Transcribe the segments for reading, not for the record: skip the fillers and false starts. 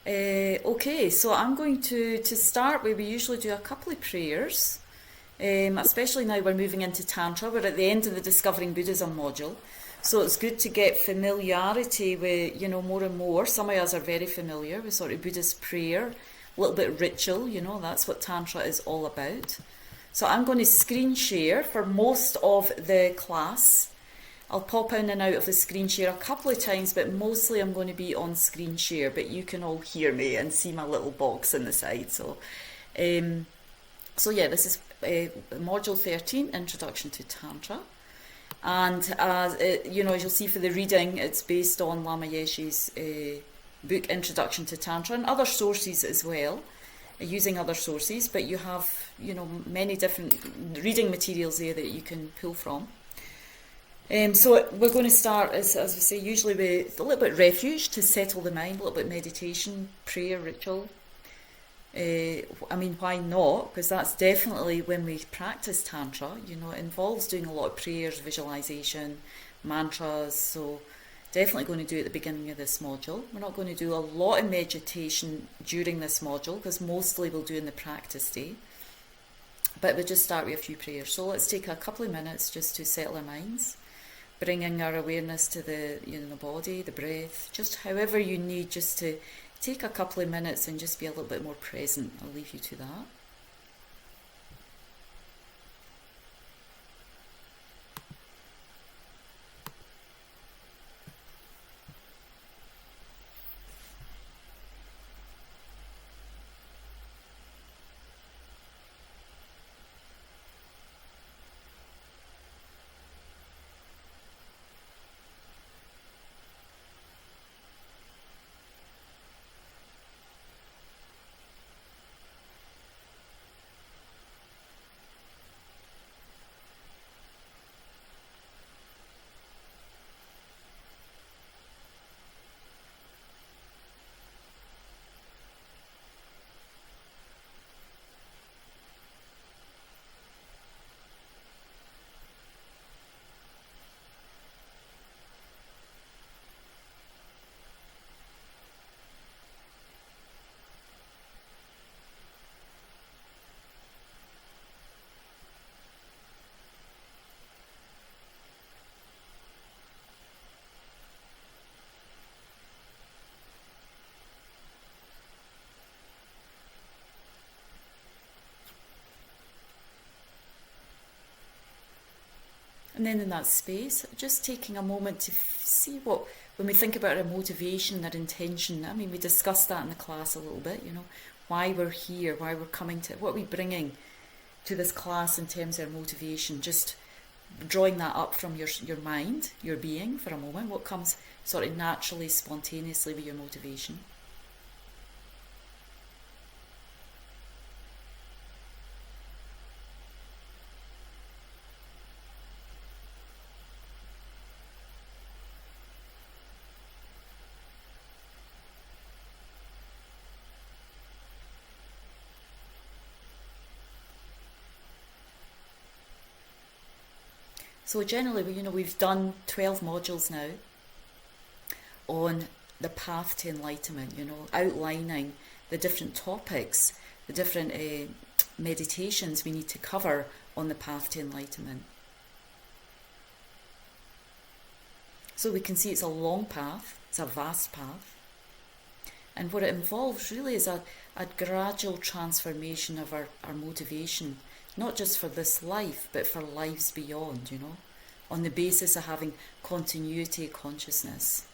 Okay, so I'm going to start where we usually do a couple of prayers, especially now we're moving into Tantra. We're at the end of the Discovering Buddhism module. So it's good to get familiarity with, more and more. Some of us are very familiar with sort of Buddhist prayer, a little bit of ritual, that's what Tantra is all about. So I'm going to screen share for most of the class. I'll pop in and out of the screen share a couple of times, but mostly I'm going to be on screen share, but you can all hear me and see my little box on the side. So yeah, this is Module 13, Introduction to Tantra. And as you'll see for the reading, it's based on Lama Yeshe's book, Introduction to Tantra, and other sources as well, using other sources, but you have, many different reading materials there that you can pull from. So we're going to start, as we say, usually with a little bit of refuge to settle the mind, a little bit of meditation, prayer, ritual. Why not? Because that's definitely when we practice Tantra, it involves doing a lot of prayers, visualization, mantras. So definitely going to do it at the beginning of this module. We're not going to do a lot of meditation during this module because mostly we'll do in the practice day. But we'll just start with a few prayers. So let's take a couple of minutes just to settle our minds, bringing our awareness to the body, the breath, just however you need, just to take a couple of minutes and just be a little bit more present. I'll leave you to that. And then in that space, just taking a moment to see when we think about our motivation, our intention, we discussed that in the class a little bit, why we're here, why we're coming to, what are we bringing to this class in terms of our motivation, just drawing that up from your mind, your being for a moment, what comes sort of naturally, spontaneously with your motivation. So generally, we've done 12 modules now on the path to enlightenment, outlining the different topics, the different meditations we need to cover on the path to enlightenment. So we can see it's a long path, it's a vast path. And what it involves really is a gradual transformation of our motivation, not just for this life, but for lives beyond, on the basis of having continuity of consciousness,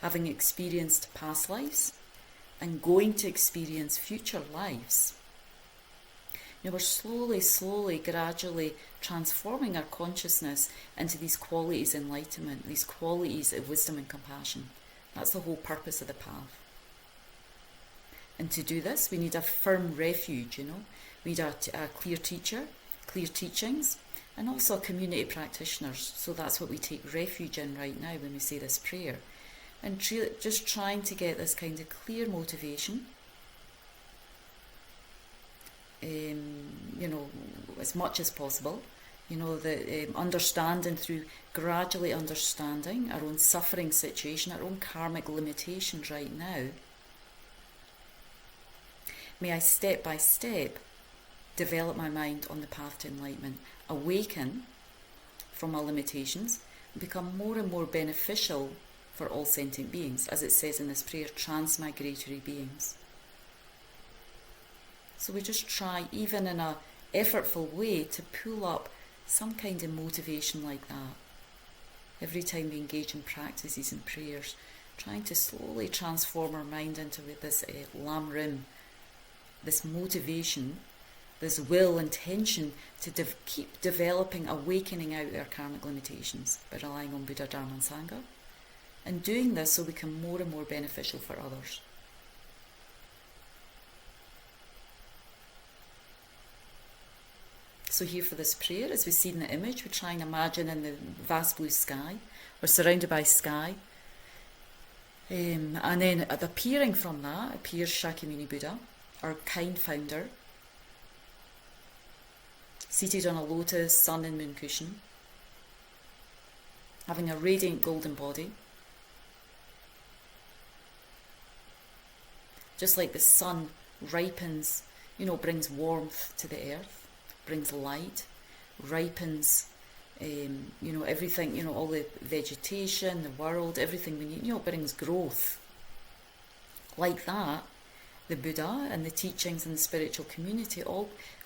having experienced past lives and going to experience future lives. We're slowly, gradually transforming our consciousness into these qualities of enlightenment, these qualities of wisdom and compassion. That's the whole purpose of the path. And to do this, we need a firm refuge, We need a clear teacher, clear teachings, and also community practitioners. So that's what we take refuge in right now when we say this prayer. And just trying to get this kind of clear motivation, as much as possible. The understanding through gradually understanding our own suffering situation, our own karmic limitations right now, may I step by step develop my mind on the path to enlightenment, awaken from my limitations, and become more and more beneficial for all sentient beings, as it says in this prayer, transmigratory beings. So we just try, even in a effortful way, to pull up some kind of motivation like that. Every time we engage in practices and prayers, trying to slowly transform our mind into this lam-rim, this motivation, this will, intention to keep developing, awakening out our karmic limitations by relying on Buddha, Dharma and Sangha, and doing this so we become more and more beneficial for others. So here for this prayer, as we see in the image, we try and imagine in the vast blue sky, we're surrounded by sky, and then appearing from that appears Shakyamuni Buddha, our kind founder, seated on a lotus, sun and moon cushion, having a radiant golden body. Just like the sun ripens, brings warmth to the earth, brings light, ripens, everything, all the vegetation, the world, everything we need, brings growth. Like that, the Buddha and the teachings in the spiritual community,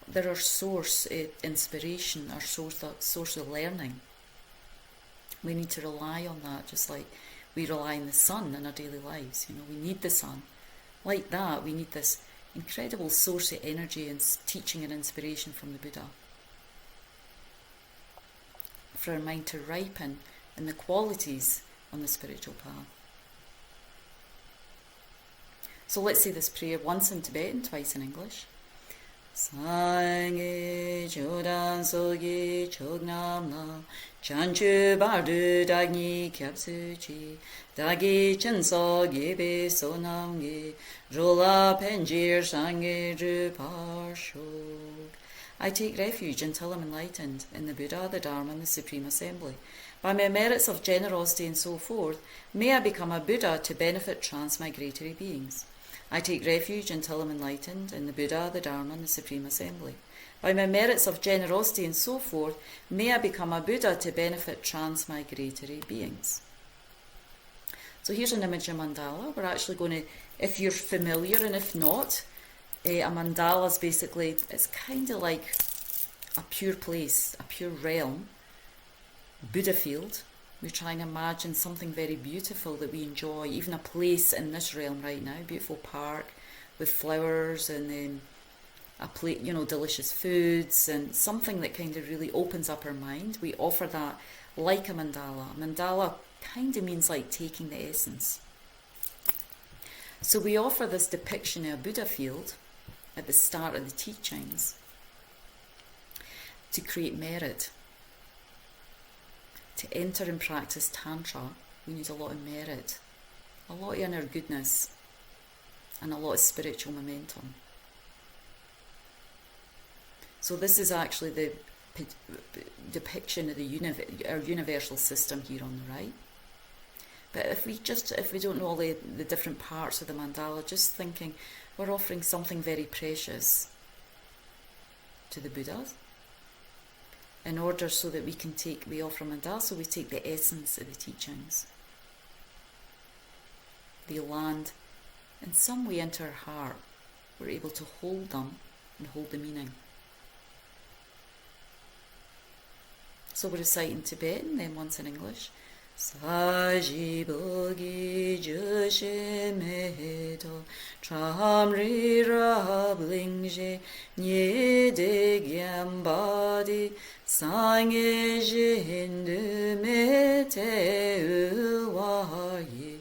they're our source inspiration, our source of learning. We need to rely on that, just like we rely on the sun in our daily lives. We need the sun. Like that, we need this incredible source of energy and teaching and inspiration from the Buddha, for our mind to ripen in the qualities on the spiritual path. So let's say this prayer once in Tibetan, twice in English. Sangye chodan sogi chognamla chanchu bardu dagni kyapsuchi dagi chenso gebe sonamge rola penjir sangye druparshok. I take refuge until I'm enlightened in the Buddha, the Dharma and the Supreme Assembly. By my merits of generosity and so forth, may I become a Buddha to benefit transmigratory beings. I take refuge until I'm enlightened in the Buddha, the Dharma and the Supreme Assembly. By my merits of generosity and so forth, may I become a Buddha to benefit transmigratory beings. So here's an image of mandala. We're actually going to, if you're familiar and if not, a mandala is basically, it's kind of like a pure place, a pure realm, Buddha field. We try and imagine something very beautiful that we enjoy, even a place in this realm right now, beautiful park with flowers and a plate, delicious foods and something that kind of really opens up our mind. We offer that like a mandala. A mandala kind of means like taking the essence. So we offer this depiction of a Buddha field at the start of the teachings to create merit. To enter and practice Tantra, we need a lot of merit, a lot of inner goodness, and a lot of spiritual momentum. So this is actually the depiction of our universal system here on the right. But if we don't know all the different parts of the mandala, just thinking we're offering something very precious to the Buddhas, in order so that we offer mandala, so we take the essence of the teachings. They land in some way into our heart. We're able to hold them and hold the meaning. So we recite in Tibetan, then once in English. Saji bogi joshe mehedo tramri rablingje nye de gyambadi sangye jindu mete uwaye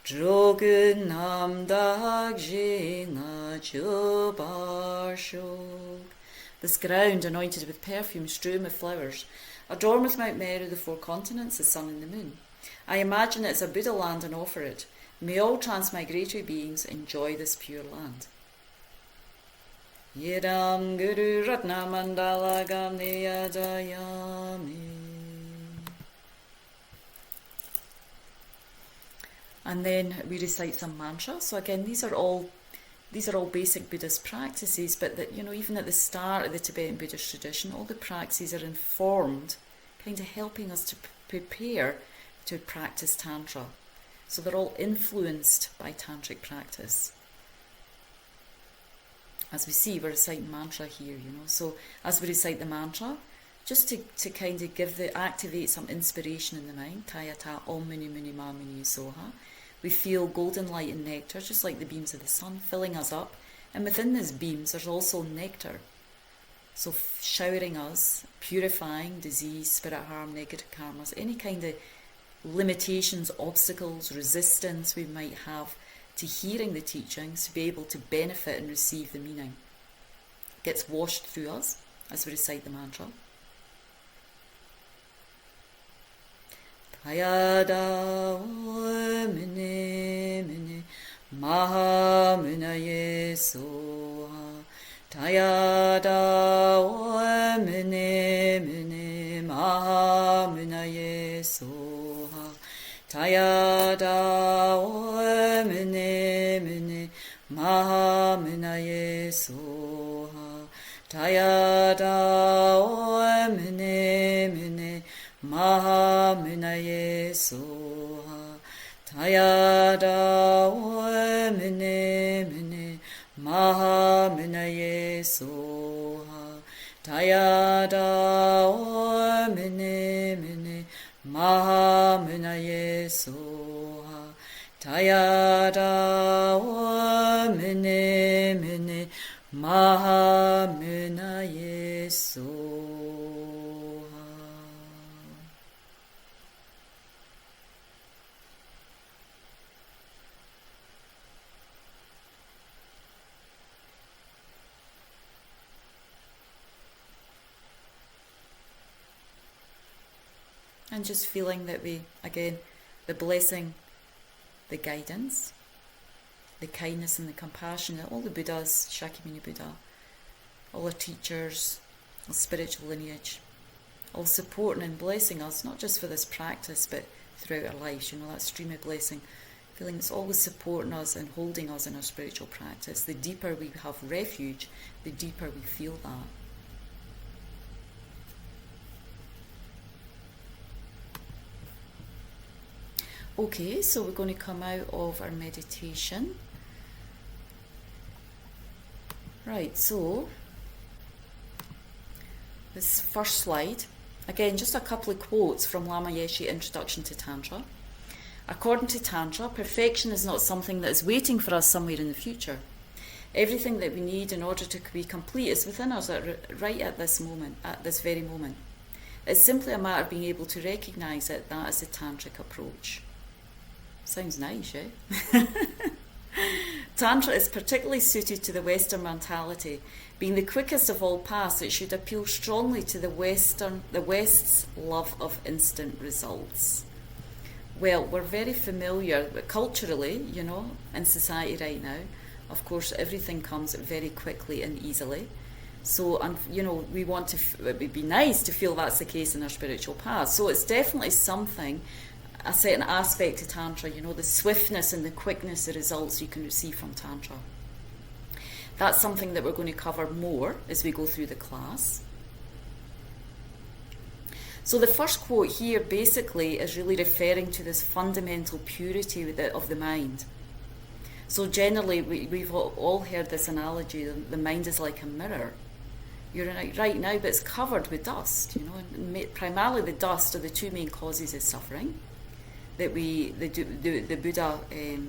drogun namdag jina chubarshok. This ground anointed with perfume, strewn with flowers, adorned with Mount Meru, the four continents, the sun and the moon. I imagine it as a Buddha land and offer it. May all transmigratory beings enjoy this pure land. Yedam Guru Ratna Mandala Gamneya Dayami. And then we recite some mantras. So again, these are all these are all basic Buddhist practices, but that, even at the start of the Tibetan Buddhist tradition, all the practices are informed, kind of helping us to prepare to practice Tantra. So they're all influenced by Tantric practice. As we see, we're reciting mantra here, So as we recite the mantra, just to kind of activate some inspiration in the mind, Tayata Om Muni Muni Ma Muni Soha, we feel golden light and nectar, just like the beams of the sun, filling us up. And within these beams, there's also nectar. So showering us, purifying disease, spirit harm, negative karmas, any kind of limitations, obstacles, resistance we might have to hearing the teachings, to be able to benefit and receive the meaning. It gets washed through us as we recite the mantra. Tayada mene mene maha munaye soha. Tayada mene mene maha munaye soha. Tayada mene mene maha munaye soha. Tayada mene mene maha munaye soha. Tayada mene mene maha munaye soha. Tayada mene mene maha munaye soha. Tayada mene mene maha munaye soha. And just feeling that we, again, the blessing, the guidance, the kindness and the compassion that all the Buddhas, Shakyamuni Buddha, all our teachers, our spiritual lineage, all supporting and blessing us, not just for this practice, but throughout our lives, that stream of blessing, feeling it's always supporting us and holding us in our spiritual practice. The deeper we have refuge, the deeper we feel that. Okay, so we're going to come out of our meditation. Right, so this first slide, again, just a couple of quotes from Lama Yeshe, Introduction to Tantra. According to Tantra, perfection is not something that is waiting for us somewhere in the future. Everything that we need in order to be complete is within us right at this moment, at this very moment. It's simply a matter of being able to recognise it. That is the Tantric approach. Sounds nice, eh? Tantra is particularly suited to the Western mentality. Being the quickest of all paths, it should appeal strongly to the West's love of instant results. Well, we're very familiar, culturally, in society right now. Of course, everything comes very quickly and easily. So, we want to, it would be nice to feel that's the case in our spiritual path. So it's definitely something, a certain aspect to Tantra, the swiftness and the quickness of results you can receive from Tantra. That's something that we're going to cover more as we go through the class. So the first quote here basically is really referring to this fundamental purity of the mind. So generally, we've all heard this analogy, the mind is like a mirror. You're in it right now, but it's covered with dust, and primarily the dust are the two main causes of suffering that the Buddha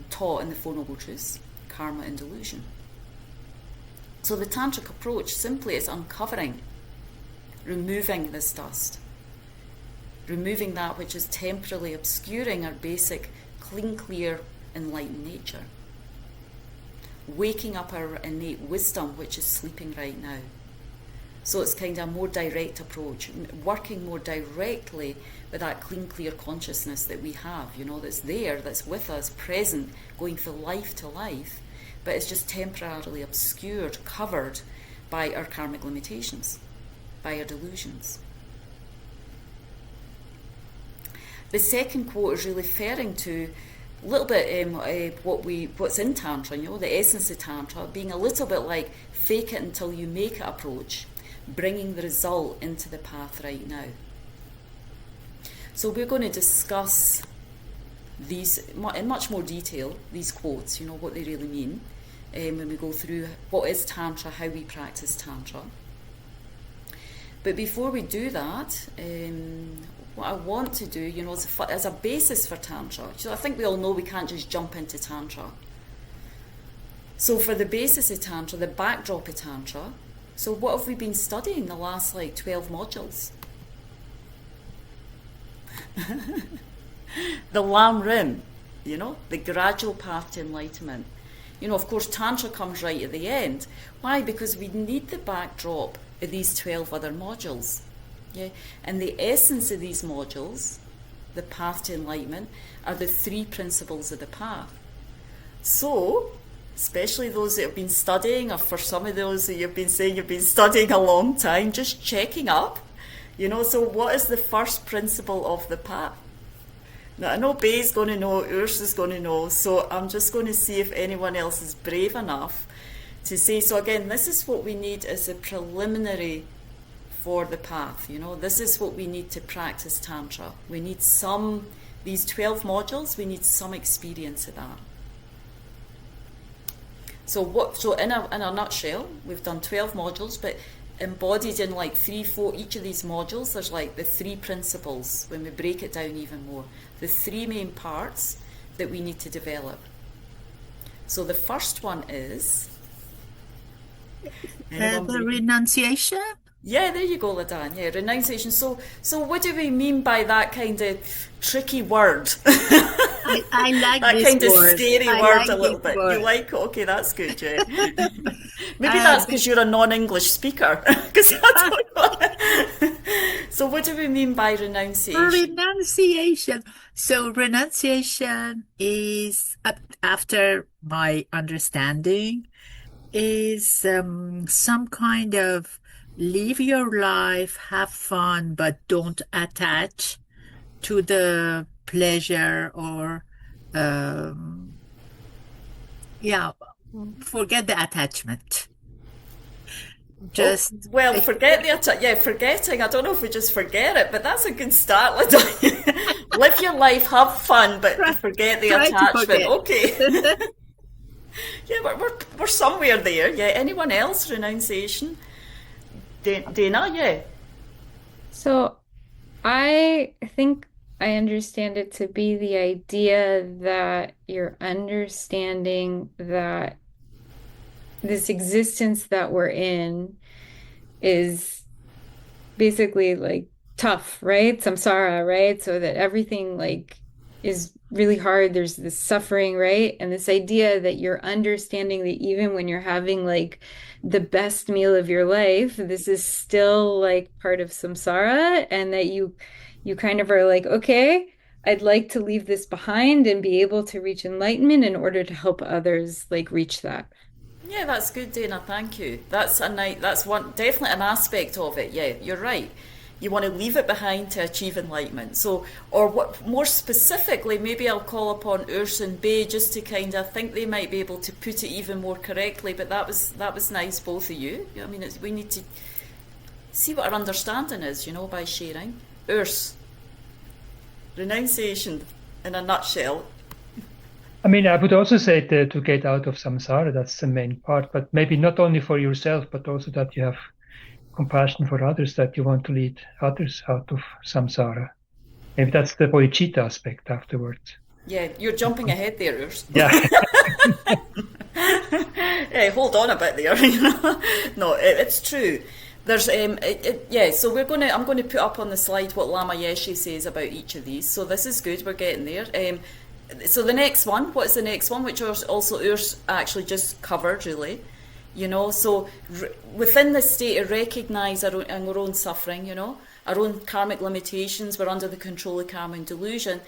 taught in the Four Noble Truths, karma and delusion. So the Tantric approach simply is uncovering, removing this dust, removing that which is temporarily obscuring our basic, clean, clear, enlightened nature, waking up our innate wisdom which is sleeping right now. So it's kind of a more direct approach, working more directly with that clean, clear consciousness that we have, that's there, that's with us, present, going from life to life, but it's just temporarily obscured, covered by our karmic limitations, by our delusions. The second quote is really referring to a little bit what's in Tantra, the essence of Tantra, being a little bit like fake it until you make it approach, bringing the result into the path right now. So we're going to discuss these in much more detail, these quotes, what they really mean, when we go through what is Tantra, how we practice Tantra. But before we do that, what I want to do, as a basis for Tantra, I think we all know we can't just jump into Tantra. So for the basis of Tantra, the backdrop of Tantra, so what have we been studying the last 12 modules? The lam-rim, the gradual path to enlightenment. Of course, Tantra comes right at the end. Why? Because we need the backdrop of these 12 other modules. Yeah? And the essence of these modules, the path to enlightenment, are the 3 principles of the path. So, especially those that have been studying, or for some of those that you've been saying you've been studying a long time, just checking up. So what is the first principle of the path? Now, I know Bay's going to know, Urs is going to know, so I'm just going to see if anyone else is brave enough to say. So again, this is what we need as a preliminary for the path. This is what we need to practice Tantra. We need these 12 modules, we need some experience of that. So in a nutshell, we've done 12 modules, but embodied in 3, 4, each of these modules, there's the 3 principles, when we break it down even more. The 3 main parts that we need to develop. So the first one is... the renunciation? Yeah, there you go, Ladan. Yeah, renunciation. So what do we mean by that kind of tricky word? I like that this kind word. Of scary I word like a little bit. Word. You like it? Okay, that's good, Jen. Maybe that's because you're a non-English speaker. Because I don't know. So what do we mean by renunciation? Renunciation. So renunciation is, after my understanding, is some kind of live your life, have fun, but don't attach to the pleasure or, forget the attachment. Just forget the forgetting. I don't know if we just forget it, but that's a good start. Live your life, have fun, but forget the attachment. Okay. Yeah, we're somewhere there. Yeah. Anyone else? Renunciation. Dana. Yeah. So I think I understand it to be the idea that you're understanding that this existence that we're in is basically tough, right? Samsara, right? So that everything is really hard. There's this suffering, right? And this idea that you're understanding that even when you're having the best meal of your life, this is still part of samsara, and that you kind of are okay, I'd like to leave this behind and be able to reach enlightenment in order to help others reach that. Yeah, that's good, Dana. Thank you. That's definitely an aspect of it. Yeah, you're right. You want to leave it behind to achieve enlightenment. So, or what more specifically, maybe I'll call upon Urs and Bay just to kind of think they might be able to put it even more correctly. But that was nice, both of you. I mean, we need to see what our understanding is, by sharing. Urs, renunciation in a nutshell. I mean, I would also say to get out of samsara, that's the main part, but maybe not only for yourself, but also that you have compassion for others, that you want to lead others out of samsara. Maybe that's the bodhicitta aspect afterwards. Yeah, you're jumping ahead there, Urs. Yeah. Hey, hold on a bit there. No, it's true. There's so I'm going to put up on the slide what Lama Yeshe says about each of these. So this is good. We're getting there. So the next one, what's the next one, which also Urs actually just covered, really. So within the state of recognise our own suffering, our own karmic limitations, we're under the control of karma and delusion,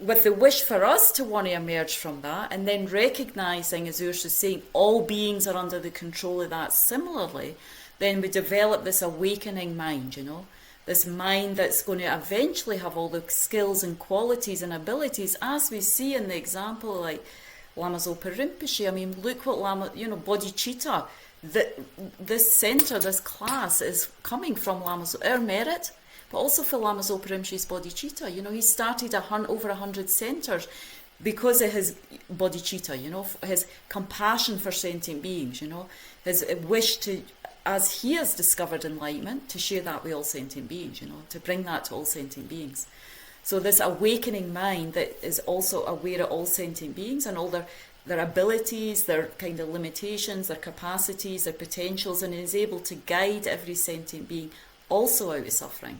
with the wish for us to want to emerge from that, and then recognising, as Urs is saying, all beings are under the control of that similarly, then we develop this awakening mind, this mind that's going to eventually have all the skills and qualities and abilities, as we see in the example like Lama Zopa Rinpoche. I mean, look what Lama, bodhicitta, this centre, this class is coming from Lama Zopa, our merit, but also for Lama Zopa Rinpoche's bodhicitta. He started over 100 centres because of his bodhicitta, his compassion for sentient beings, his wish to, as he has discovered enlightenment, to share that with all sentient beings, to bring that to all sentient beings. So this awakening mind that is also aware of all sentient beings and all their abilities, their kind of limitations, their capacities, their potentials, and is able to guide every sentient being also out of suffering.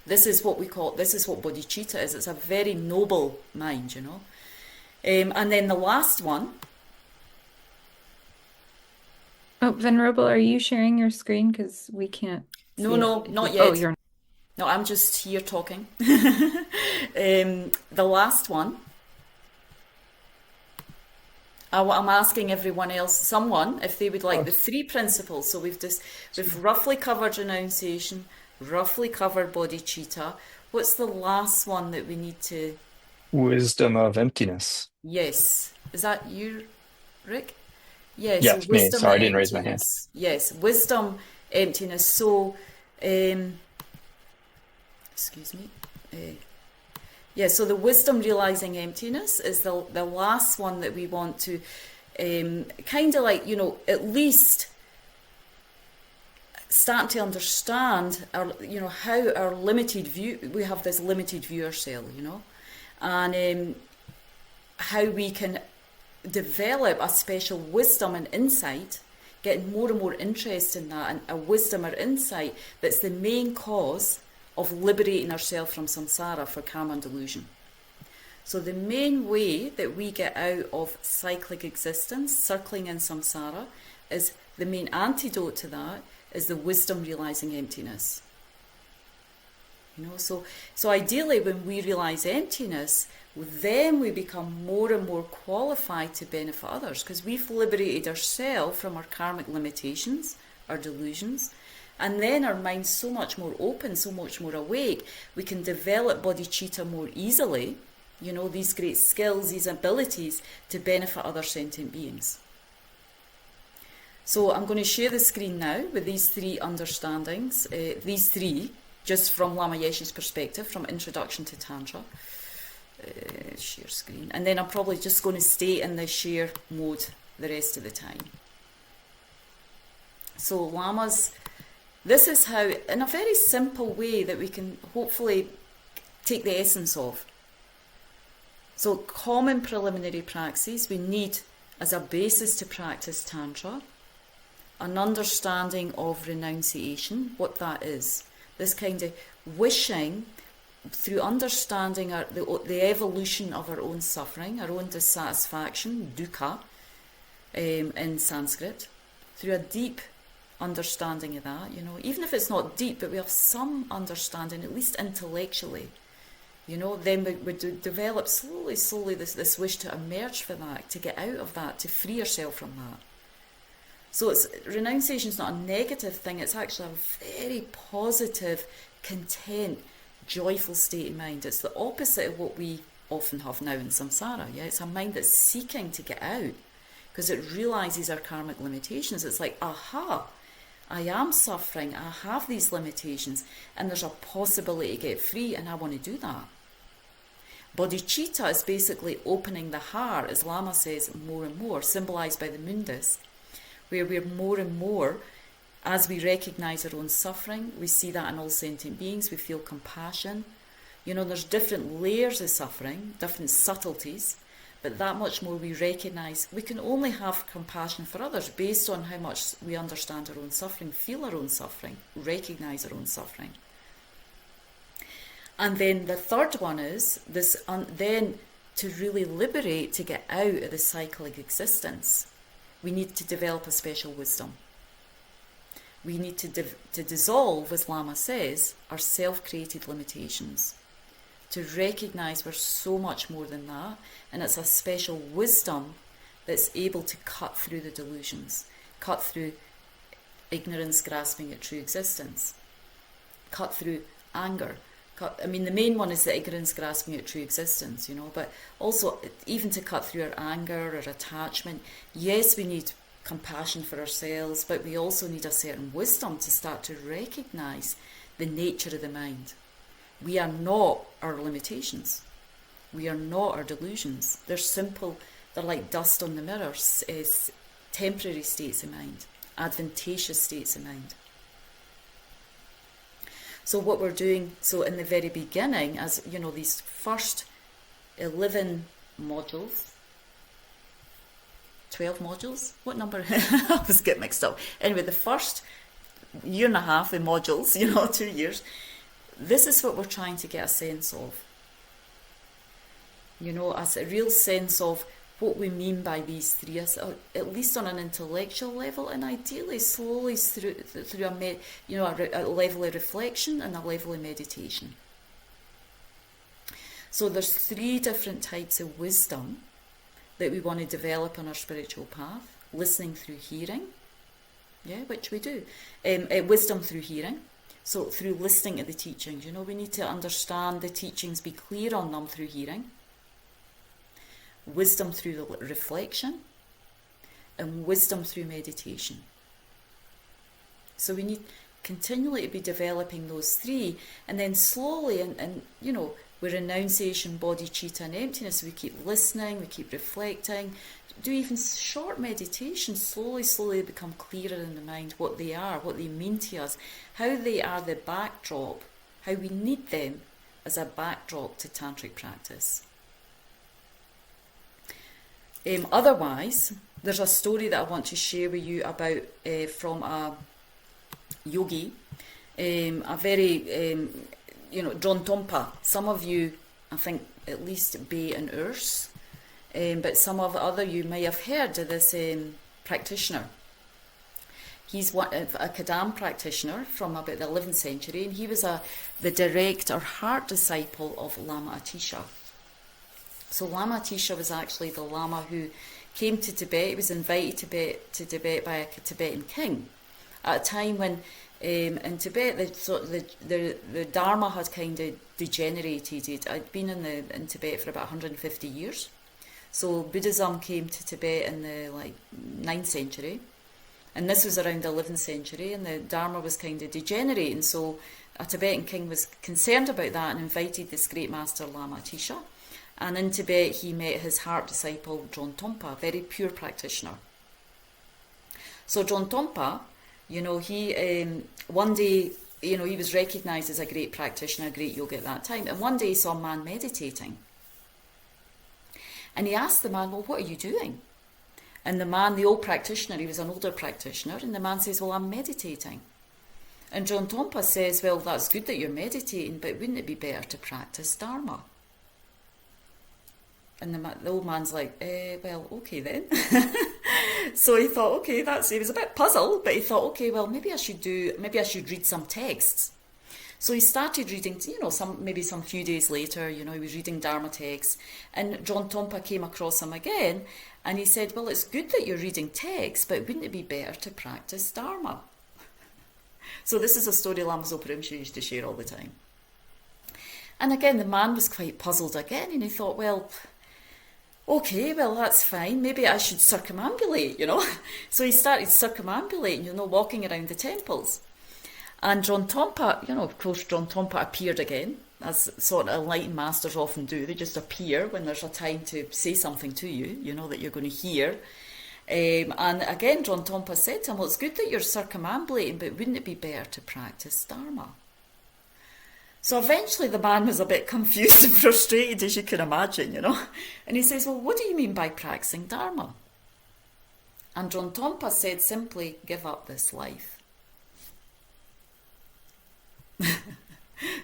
This is what bodhicitta is. It's a very noble mind, And then the last one. Oh, Venerable, are you sharing your screen? Because we can't. No, not yet. Oh, you're. No, I'm just here talking. The last one. I'm asking everyone else, if they would like the 3 principles. So we've roughly covered renunciation, roughly covered bodhicitta. What's the last one that we need to? Wisdom of emptiness. Yes. Is that you, Rick? Yes. Yeah, me. Sorry, I didn't raise my hand. Yes, wisdom, emptiness. So, excuse me. So the wisdom realizing emptiness is the last one that we want to kind of like, at least start to understand how our limited view, we have this limited viewer cell, and how we can develop a special wisdom and insight, getting more and more interest in that, and a wisdom or insight that's the main cause of liberating ourselves from samsara, for karma and delusion. So the main way that we get out of cyclic existence, circling in samsara, is the main antidote to that is the wisdom realizing emptiness. So ideally when we realize emptiness, then we become more and more qualified to benefit others, because we've liberated ourselves from our karmic limitations, our delusions, and then our mind's so much more open, so much more awake, we can develop bodhicitta more easily, these great skills, these abilities to benefit other sentient beings. So I'm going to share the screen now with these 3 understandings, just from Lama Yeshe's perspective, from Introduction to Tantra. Share screen. And then I'm probably just going to stay in the share mode the rest of the time. So this is how, in a very simple way that we can hopefully take the essence of. So common preliminary praxis we need as a basis to practice Tantra, an understanding of renunciation, what that is. This kind of wishing, through understanding the evolution of our own suffering, our own dissatisfaction, dukkha, in Sanskrit, through a deep understanding of that, even if it's not deep, but we have some understanding, at least intellectually, then we develop slowly this wish to emerge from that, to get out of that, to free yourself from that. So renunciation is not a negative thing, it's actually a very positive, content, joyful state of mind. It's the opposite of what we often have now in samsara. It's a mind that's seeking to get out because it realizes our karmic limitations. It's like, aha, I am suffering, I have these limitations, and there's a possibility to get free, and I want to do that. Bodhicitta is basically opening the heart, as Lama says, more and more, symbolized by the moon disk, where we're more and more, as we recognize our own suffering, we see that in all sentient beings, we feel compassion. There's different layers of suffering, different subtleties, but that much more we recognize. We can only have compassion for others based on how much we understand our own suffering, feel our own suffering, recognize our own suffering. And then the third one is this, then to really liberate, to get out of the cyclic existence, we need to develop a special wisdom. We need to dissolve, as Lama says, our self-created limitations, to recognize we're so much more than that, and it's a special wisdom that's able to cut through the delusions, cut through ignorance grasping at true existence. cut through anger. I mean, the main one is the ignorance grasping at true existence, but also even to cut through our anger or attachment, yes, we need compassion for ourselves, but we also need a certain wisdom to start to recognise the nature of the mind. We are not our limitations. We are not our delusions. They're simple, they're like dust on the mirror, temporary states of mind, advantageous states of mind. So what we're doing, in the very beginning, as these first 11 modules, 12 modules, what number? I always get mixed up. Anyway, the first year and a half in modules, 2 years, this is what we're trying to get a sense of. As a real sense of what we mean by these three, at least on an intellectual level, and ideally slowly through a level of reflection and a level of meditation. So there's 3 different types of wisdom that we want to develop on our spiritual path. Listening through hearing, which we do. Wisdom through hearing, so through listening to the teachings. We need to understand the teachings, be clear on them through hearing. Wisdom through the reflection, and wisdom through meditation. So we need continually to be developing those 3, and then slowly, and with renunciation, bodhicitta and emptiness, we keep listening, we keep reflecting, do even short meditation, slowly become clearer in the mind what they are, what they mean to us, how they are the backdrop, how we need them as a backdrop to tantric practice. Otherwise, there's a story that I want to share with you about from a yogi, a very, John Tompa. Some of you, I think, at least Bay and Urs, but some of other you may have heard of this practitioner. He's a Kadam practitioner from about the 11th century, and he was the direct or heart disciple of Lama Atisha. So Lama Atisha was actually the Lama who came to Tibet. He was invited to Tibet by a Tibetan king at a time when in Tibet the Dharma had kind of degenerated. It had been in Tibet for about 150 years. So Buddhism came to Tibet in the 9th century, and this was around the 11th century, and the Dharma was kind of degenerating. So a Tibetan king was concerned about that and invited this great master Lama Atisha. And in Tibet, he met his heart disciple, John Tompa, a very pure practitioner. So John Tompa, he one day, he was recognised as a great practitioner, a great yogi at that time. And one day he saw a man meditating. And he asked the man, well, what are you doing? And the man, the old practitioner, he was an older practitioner, and the man says, well, I'm meditating. And John Tompa says, well, that's good that you're meditating, but wouldn't it be better to practice Dharma? And the old man's like, well, okay then. So he thought, okay, he was a bit puzzled, but he thought, okay, well, maybe I should read some texts. So he started reading, some few days later, he was reading Dharma texts, and John Tompa came across him again, and he said, well, it's good that you're reading texts, but wouldn't it be better to practice Dharma? So this is a story Lama Zopa Rinpoche used to share all the time. And again, the man was quite puzzled again, and he thought, well, okay, well, that's fine. Maybe I should circumambulate, So he started circumambulating, walking around the temples. And John Tompa, of course, John Tompa appeared again, as sort of enlightened masters often do. They just appear when there's a time to say something to you, that you're going to hear. And again, John Tompa said to him, well, it's good that you're circumambulating, but wouldn't it be better to practice Dharma? So eventually the man was a bit confused and frustrated, as you can imagine, And he says, well, what do you mean by practicing Dharma? And John Tompa said simply, give up this life.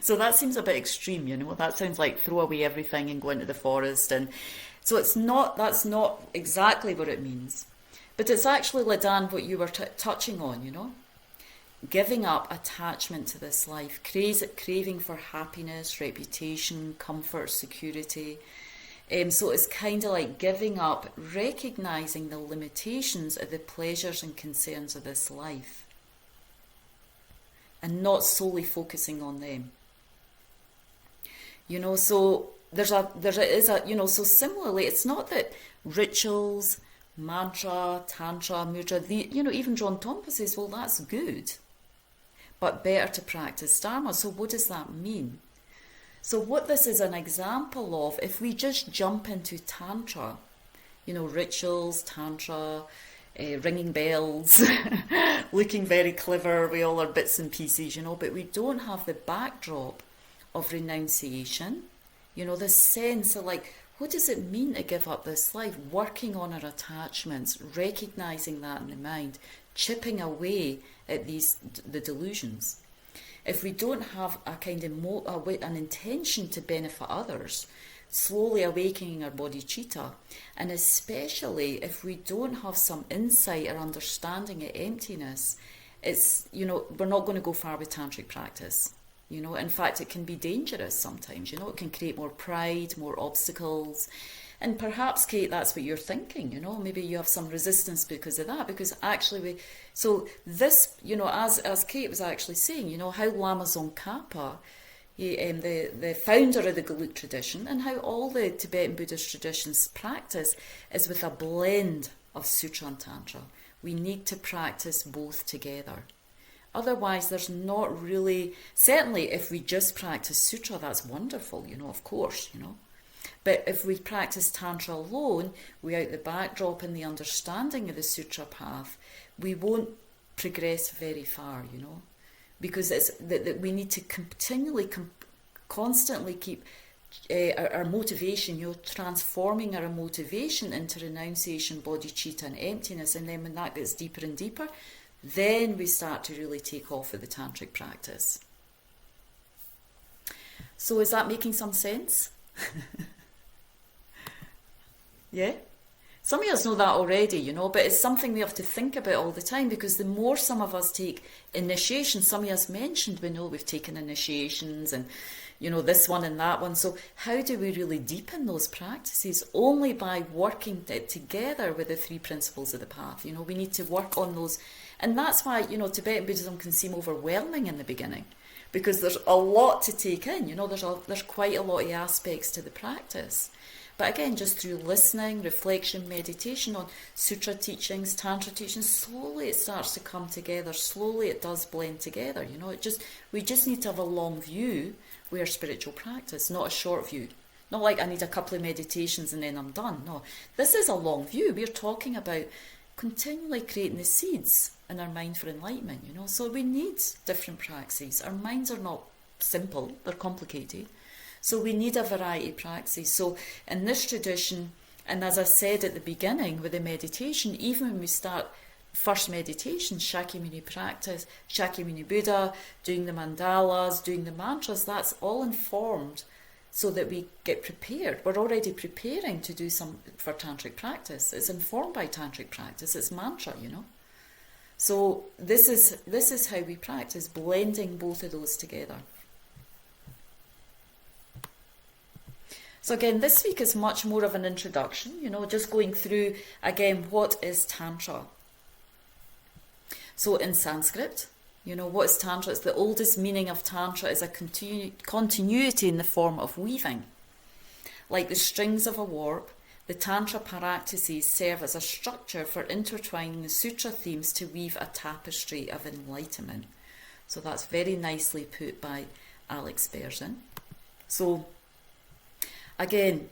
So that seems a bit extreme, That sounds like throw away everything and go into the forest. And so that's not exactly what it means. But it's actually, Ladan, what you were touching on, Giving up attachment to this life, craving for happiness, reputation, comfort, security. So it's kind of like giving up, recognising the limitations of the pleasures and concerns of this life. and not solely focusing on them. So so similarly, it's not that rituals, mantra, tantra, mudra, even John Tompa says, well, that's good, but better to practice Dharma. So what does that mean? So what this is an example of, if we just jump into Tantra, rituals, Tantra, ringing bells, looking very clever, we all are bits and pieces, but we don't have the backdrop of renunciation, this sense of what does it mean to give up this life, working on our attachments, recognising that in the mind, chipping away at the delusions. If we don't have a kind of an intention to benefit others, slowly awakening our bodhicitta, and especially if we don't have some insight or understanding of emptiness, it's we're not going to go far with tantric practice. In fact, it can be dangerous sometimes. It can create more pride, more obstacles. And perhaps, Kate, that's what you're thinking, maybe you have some resistance because of that, because actually as Kate was actually saying, how Lama Tsongkhapa, the founder of the Gelug tradition, and how all the Tibetan Buddhist traditions practice is with a blend of Sutra and Tantra. We need to practice both together. Otherwise, there's not really, certainly if we just practice Sutra, that's wonderful, of course, But if we practice Tantra alone, without the backdrop and the understanding of the Sutra path, we won't progress very far, because it's that we need to constantly keep our motivation, transforming our motivation into renunciation, bodhicitta and emptiness, and then when that gets deeper and deeper, then we start to really take off with the tantric practice. So is that making some sense? Yeah? Some of us know that already, but it's something we have to think about all the time, because the more some of us take initiation, some of us mentioned, we know we've taken initiations and, this one and that one. So how do we really deepen those practices? Only by working together with the three principles of the path. We need to work on those. And that's why, Tibetan Buddhism can seem overwhelming in the beginning, because there's a lot to take in. There's quite a lot of aspects to the practice. But again, just through listening, reflection, meditation on sutra teachings, tantra teachings, slowly it starts to come together. Slowly it does blend together. We just need to have a long view with our spiritual practice, not a short view. Not like I need a couple of meditations and then I'm done. No, this is a long view. We're talking about continually creating the seeds in our mind for enlightenment. So we need different practices. Our minds are not simple; they're complicated. So we need a variety of practices. So in this tradition, and as I said at the beginning with the meditation, even when we start first meditation, Shakyamuni practice, Shakyamuni Buddha, doing the mandalas, doing the mantras, that's all informed so that we get prepared. We're already preparing to do some for tantric practice. It's informed by tantric practice. It's mantra, So this is how we practice, blending both of those together. So again, this week is much more of an introduction, just going through, again, what is Tantra? So in Sanskrit, what is Tantra? It's the oldest meaning of Tantra is a continuity in the form of weaving. Like the strings of a warp, the Tantra practices serve as a structure for intertwining the sutra themes to weave a tapestry of enlightenment. So that's very nicely put by Alex Berzin. So again,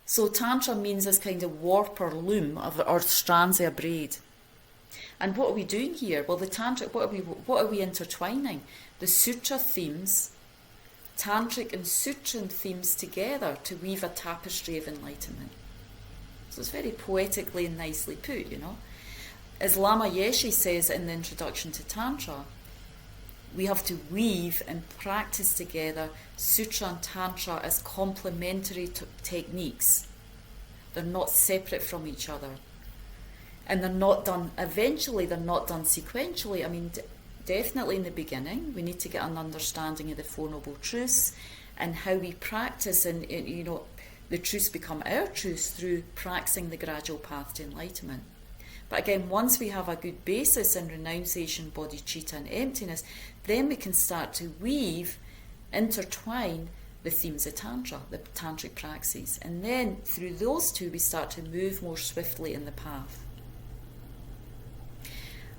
so Tantra means this kind of warp or loom or strands of a braid. And what are we doing here? Well, the Tantric, what are we intertwining? The Sutra themes, Tantric and Sutran themes together to weave a tapestry of enlightenment. So it's very poetically and nicely put, As Lama Yeshe says in the introduction to Tantra, we have to weave and practice together Sutra and Tantra as complementary techniques. They're not separate from each other. And they're not done sequentially. I mean, definitely in the beginning, we need to get an understanding of the Four Noble Truths and how we practice, and the truths become our truths through practicing the gradual path to enlightenment. But again, once we have a good basis in renunciation, bodhicitta and emptiness, then we can start to intertwine the themes of Tantra, the tantric praxis. And then through those two, we start to move more swiftly in the path.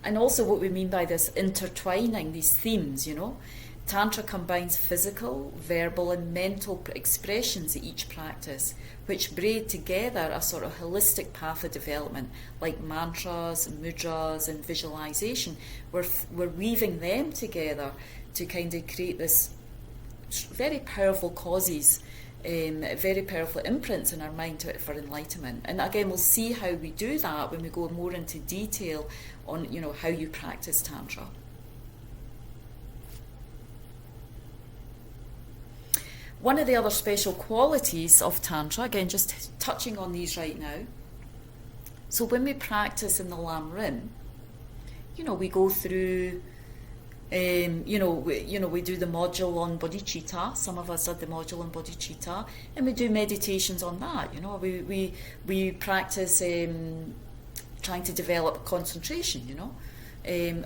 And also what we mean by this intertwining these themes, Tantra combines physical, verbal and mental expressions of each practice, which braid together a sort of holistic path of development, like mantras, mudras and visualization. We're weaving them together to kind of create this very powerful causes, very powerful imprints in our mind for enlightenment. And again, we'll see how we do that when we go more into detail on how you practice Tantra. One of the other special qualities of Tantra, again just touching on these right now, so when we practice in the lam-rim, we go through we do the module on bodhicitta. Some of us did the module on bodhicitta, and we do meditations on that. We practice trying to develop concentration.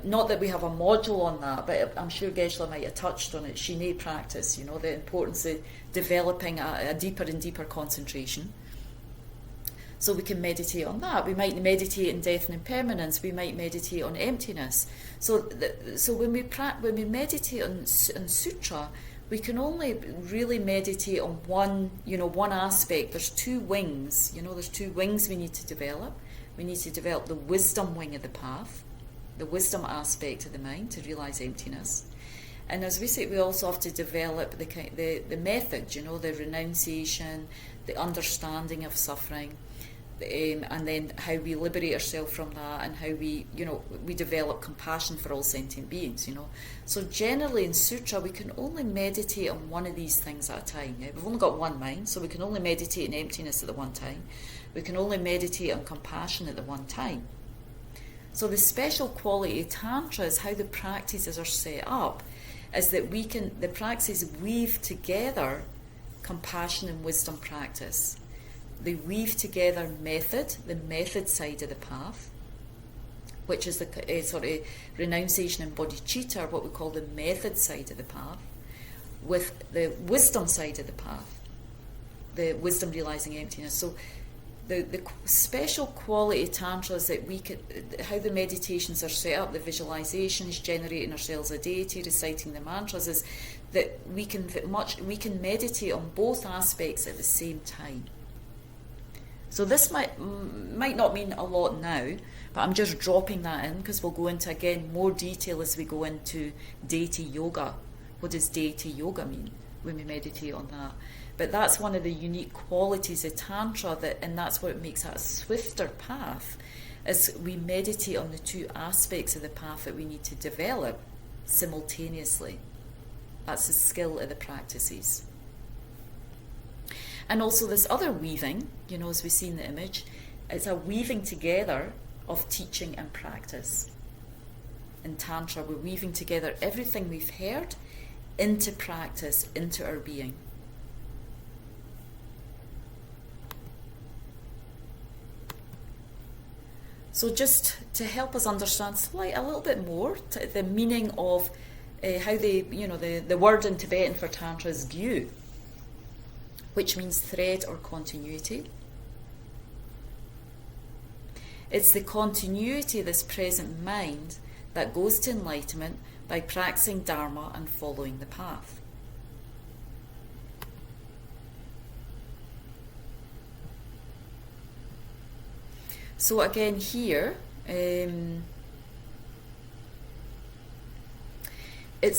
Not that we have a module on that, but I'm sure Geshe-la might have touched on it. Shine practice, the importance of developing a deeper and deeper concentration. So we can meditate on that. We might meditate on death and impermanence. We might meditate on emptiness. So when we meditate on sutra, we can only really meditate on one aspect. There's two wings. There's two wings we need to develop. We need to develop the wisdom wing of the path, the wisdom aspect of the mind to realize emptiness. And as we say, we also have to develop the method, the renunciation, the understanding of suffering, and then how we liberate ourselves from that, and how we develop compassion for all sentient beings. So generally in sutra we can only meditate on one of these things at a time. We've only got one mind, so we can only meditate on emptiness at the one time. We can only meditate on compassion at the one time. So the special quality of Tantra is how the practices are set up, is that the practices weave together compassion and wisdom practice. They weave together the method side of the path, which is the sort of renunciation and bodhicitta, what we call the method side of the path, with the wisdom side of the path, the wisdom realizing emptiness. So the special quality of Tantra is that how the meditations are set up, the visualizations, generating ourselves a deity, reciting the mantras, is that we can meditate on both aspects at the same time. So this might not mean a lot now, but I'm just dropping that in because we'll go into, again, more detail as we go into deity yoga. What does deity yoga mean when we meditate on that? But that's one of the unique qualities of Tantra, and that's what makes it a swifter path, is we meditate on the two aspects of the path that we need to develop simultaneously. That's the skill of the practices. And also this other weaving, as we see in the image, it's a weaving together of teaching and practice. In Tantra, we're weaving together everything we've heard into practice, into our being. So just to help us understand a little bit more the meaning of how the word in Tibetan for Tantra is gyu, which means thread or continuity. It's the continuity of this present mind that goes to enlightenment by practicing Dharma and following the path. So again here, it's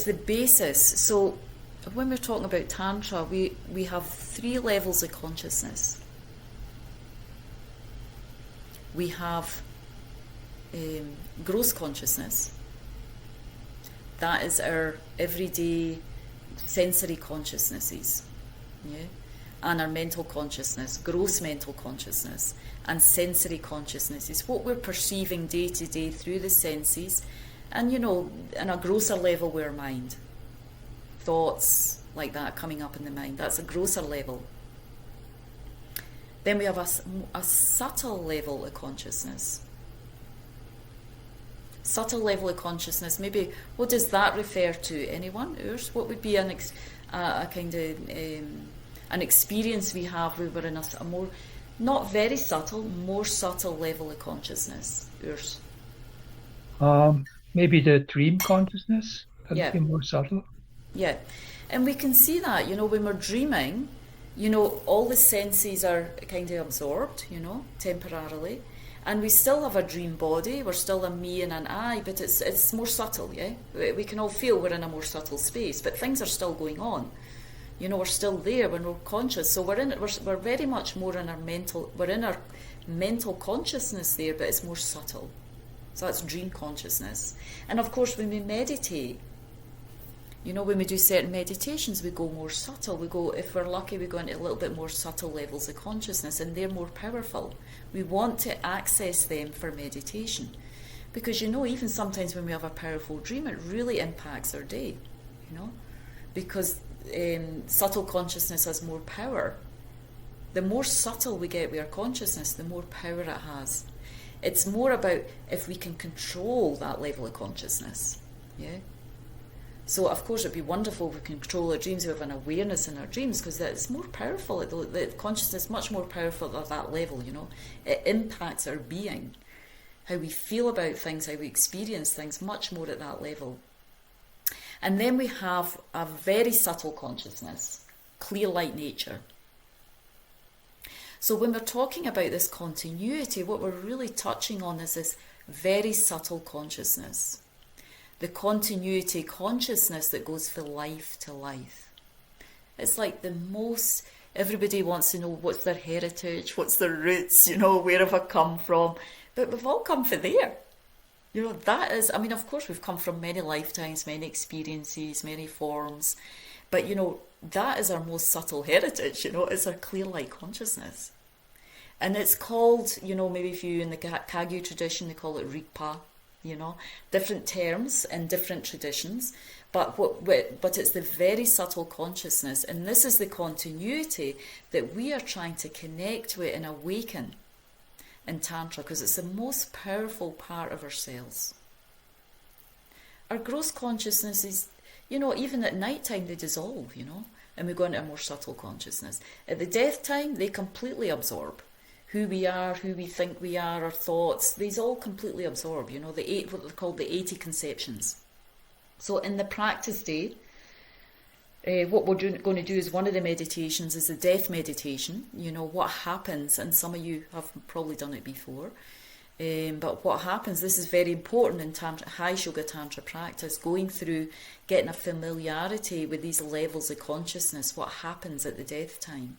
the basis. So when we're talking about Tantra, we have 3 levels of consciousness. We have gross consciousness. That is our everyday sensory consciousnesses, and our mental consciousness, gross mental consciousness, and sensory consciousness is what we're perceiving day to day through the senses, and on a grosser level, we're mind. Thoughts like that coming up in the mind, that's a grosser level. Then we have a subtle level of consciousness, Subtle level of consciousness. Maybe what does that refer to? Anyone? Urs? What would be a kind of an experience we have where we're in a more, not very subtle, more subtle level of consciousness? Urs? Maybe the dream consciousness, that Yeah. would be more subtle. Yeah, and we can see that, when we're dreaming, all the senses are kind of absorbed, temporarily, and we still have a dream body. We're still a me and an I, but it's more subtle. Yeah, we can all feel we're in a more subtle space, but things are still going on. We're still there when we're conscious. So we're very much more in our mental consciousness there, but it's more subtle. So that's dream consciousness. And of course, when we meditate, when we do certain meditations, we go more subtle. If we're lucky, we go into a little bit more subtle levels of consciousness, and they're more powerful. We want to access them for meditation. Because, even sometimes when we have a powerful dream, it really impacts our day, because subtle consciousness has more power. The more subtle we get with our consciousness, the more power it has. It's more about if we can control that level of consciousness, yeah? So, of course, it'd be wonderful if we can control our dreams, we have an awareness in our dreams, because it's more powerful. The consciousness is much more powerful at that level, It impacts our being, how we feel about things, how we experience things, much more at that level. And then we have a very subtle consciousness, clear light nature. So when we're talking about this continuity, what we're really touching on is this very subtle consciousness. The continuity consciousness that goes from life to life. It's like everybody wants to know what's their heritage, what's their roots, where have I come from? But we've all come from there. That is, of course we've come from many lifetimes, many experiences, many forms. But, that is our most subtle heritage, it's our clear light consciousness. And it's called, maybe if you in the Kagyu tradition, they call it Rigpa, different terms in different traditions. But it's the very subtle consciousness. And this is the continuity that we are trying to connect with and awaken in Tantra, because it's the most powerful part of ourselves. Our gross consciousness is, even at night time they dissolve, and we go into a more subtle consciousness. At the death time, they completely absorb who we are, who we think we are, our thoughts. These all completely absorb, what they're called the 80 conceptions. So in the practice day, what we're going to do is one of the meditations is the death meditation. What happens, and some of you have probably done it before, but what happens, this is very important in Tantra, high yoga Tantra practice, going through, getting a familiarity with these levels of consciousness, what happens at the death time.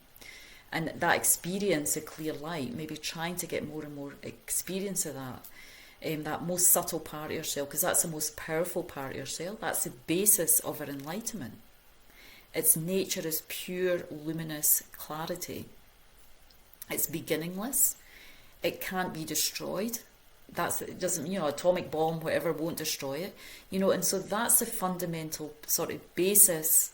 And that experience of clear light, maybe trying to get more and more experience of that most subtle part of yourself, because that's the most powerful part of yourself. That's the basis of our enlightenment. Its nature is pure, luminous clarity. It's beginningless. It can't be destroyed. It doesn't, atomic bomb, whatever, won't destroy it. And so that's the fundamental sort of basis,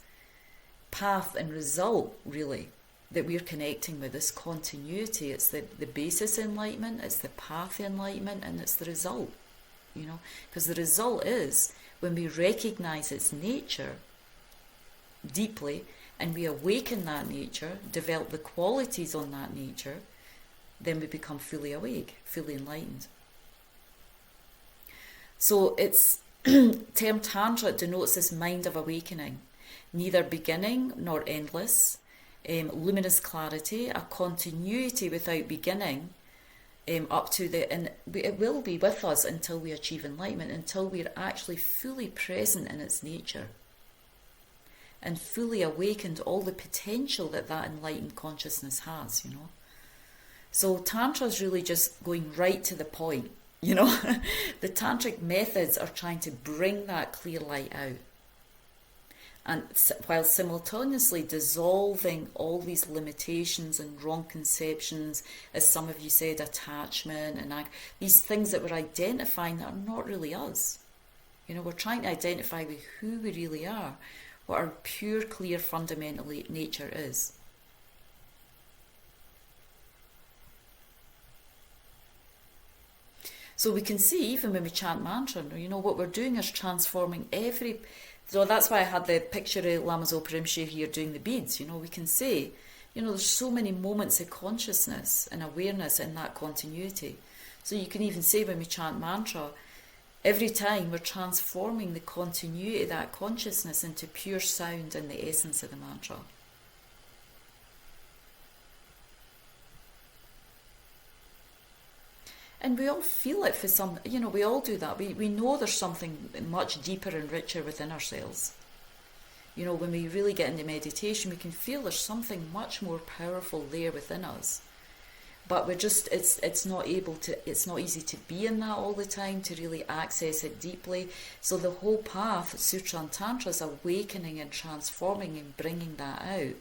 path and result, really, that we're connecting with, this continuity. It's the basis enlightenment, it's the path enlightenment, and it's the result, because the result is when we recognize its nature deeply and we awaken that nature, develop the qualities on that nature, then we become fully awake, fully enlightened. So it's term Tantra denotes this mind of awakening, neither beginning nor endless, luminous clarity, a continuity without beginning, up to and it will be with us until we achieve enlightenment, until we're actually fully present in its nature and fully awakened all the potential that enlightened consciousness has, So Tantra is really just going right to the point, The tantric methods are trying to bring that clear light out, and while simultaneously dissolving all these limitations and wrong conceptions, as some of you said, attachment and these things that we're identifying that are not really us. We're trying to identify with who we really are, what our pure, clear, fundamental nature is. So we can see, even when we chant mantra, what we're doing is transforming every. So that's why I had the picture of Lama Zopa Rinpoche here doing the beads. We can say, there's so many moments of consciousness and awareness in that continuity. So you can even say when we chant mantra, every time we're transforming the continuity of that consciousness into pure sound and the essence of the mantra. And we all feel it for some, we all do that. We know there's something much deeper and richer within ourselves. When we really get into meditation, we can feel there's something much more powerful there within us. But we're just, it's not easy to be in that all the time, to really access it deeply. So the whole path, Sutra and Tantra, is awakening and transforming and bringing that out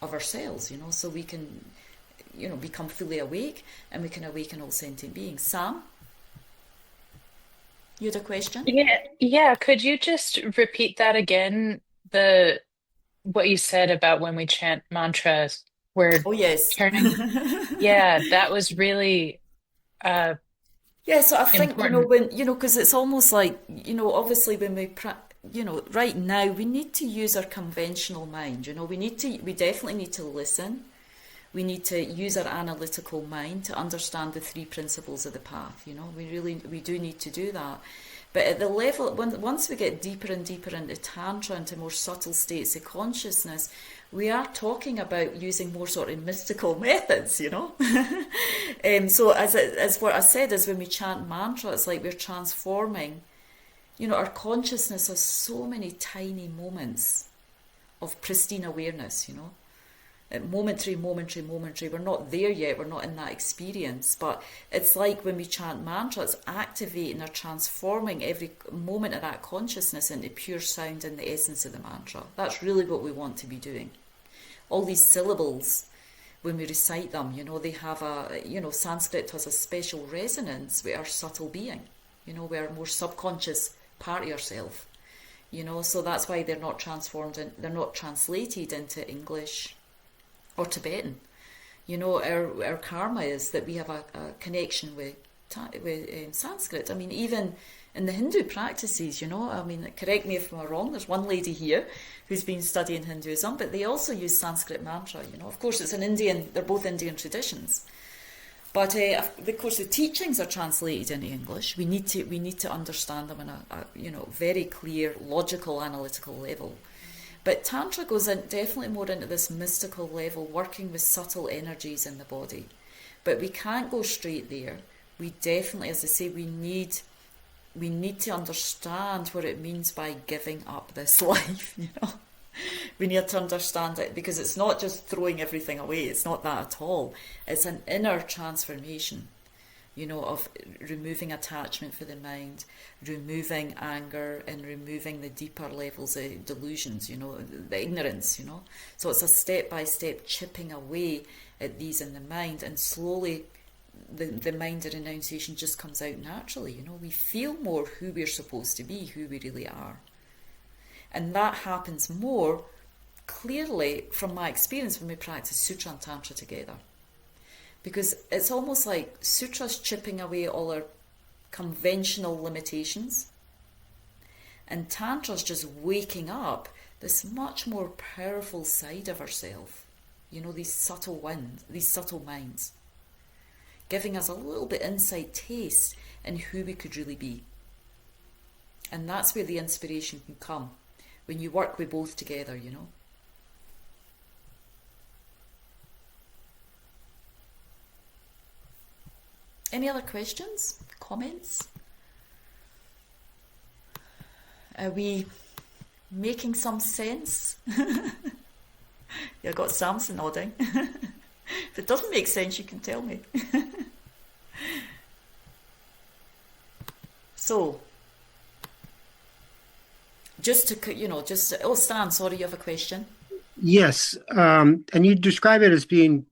of ourselves, so we can, become fully awake, and we can awaken all sentient beings. Sam, you had a question? Yeah. Could you just repeat that again? What you said about when we chant mantras, we're Oh, yes. turning. Yeah, that was really Yeah, so I think, important. because it's almost like, obviously when right now we need to use our conventional mind, we definitely need to listen. We need to use our analytical mind to understand the three principles of the path. We do need to do that. But at the level, once we get deeper and deeper into Tantra, into more subtle states of consciousness, we are talking about using more sort of mystical methods, So as what I said is when we chant mantra, it's like we're transforming, our consciousness has so many tiny moments of pristine awareness, momentary. We're not there yet. We're not in that experience. But it's like when we chant mantra, it's activating or transforming every moment of that consciousness into pure sound and the essence of the mantra. That's really what we want to be doing. All these syllables, when we recite them, they have Sanskrit has a special resonance with our subtle being, with our more subconscious part of yourself. So that's why they're not they're not translated into English or Tibetan. Our karma is that we have a connection with Sanskrit. I mean, even in the Hindu practices, correct me if I'm wrong, there's one lady here who's been studying Hinduism, but they also use Sanskrit mantra, Of course, they're both Indian traditions. But of course, the teachings are translated into English. We need to understand them on a very clear, logical, analytical level. But Tantra goes in definitely more into this mystical level, working with subtle energies in the body. But we can't go straight there. We definitely, as I say, we need to understand what it means by giving up this life, We need to understand it, because it's not just throwing everything away. It's not that at all. It's an inner transformation, of removing attachment for the mind, removing anger, and removing the deeper levels of delusions, the ignorance, So it's a step-by-step chipping away at these in the mind, and slowly the mind of renunciation just comes out naturally, We feel more who we're supposed to be, who we really are. And that happens more clearly from my experience when we practice Sutra and Tantra together. Because it's almost like Sutra's chipping away all our conventional limitations, and Tantra's just waking up this much more powerful side of ourselves, these subtle minds, giving us a little bit inside taste in who we could really be. And that's where the inspiration can come, when you work with both together, Any other questions? Comments? Are we making some sense? Yeah, I got Samson nodding. If it doesn't make sense, you can tell me. So, oh, Stan, sorry, you have a question? Yes, and you describe it as being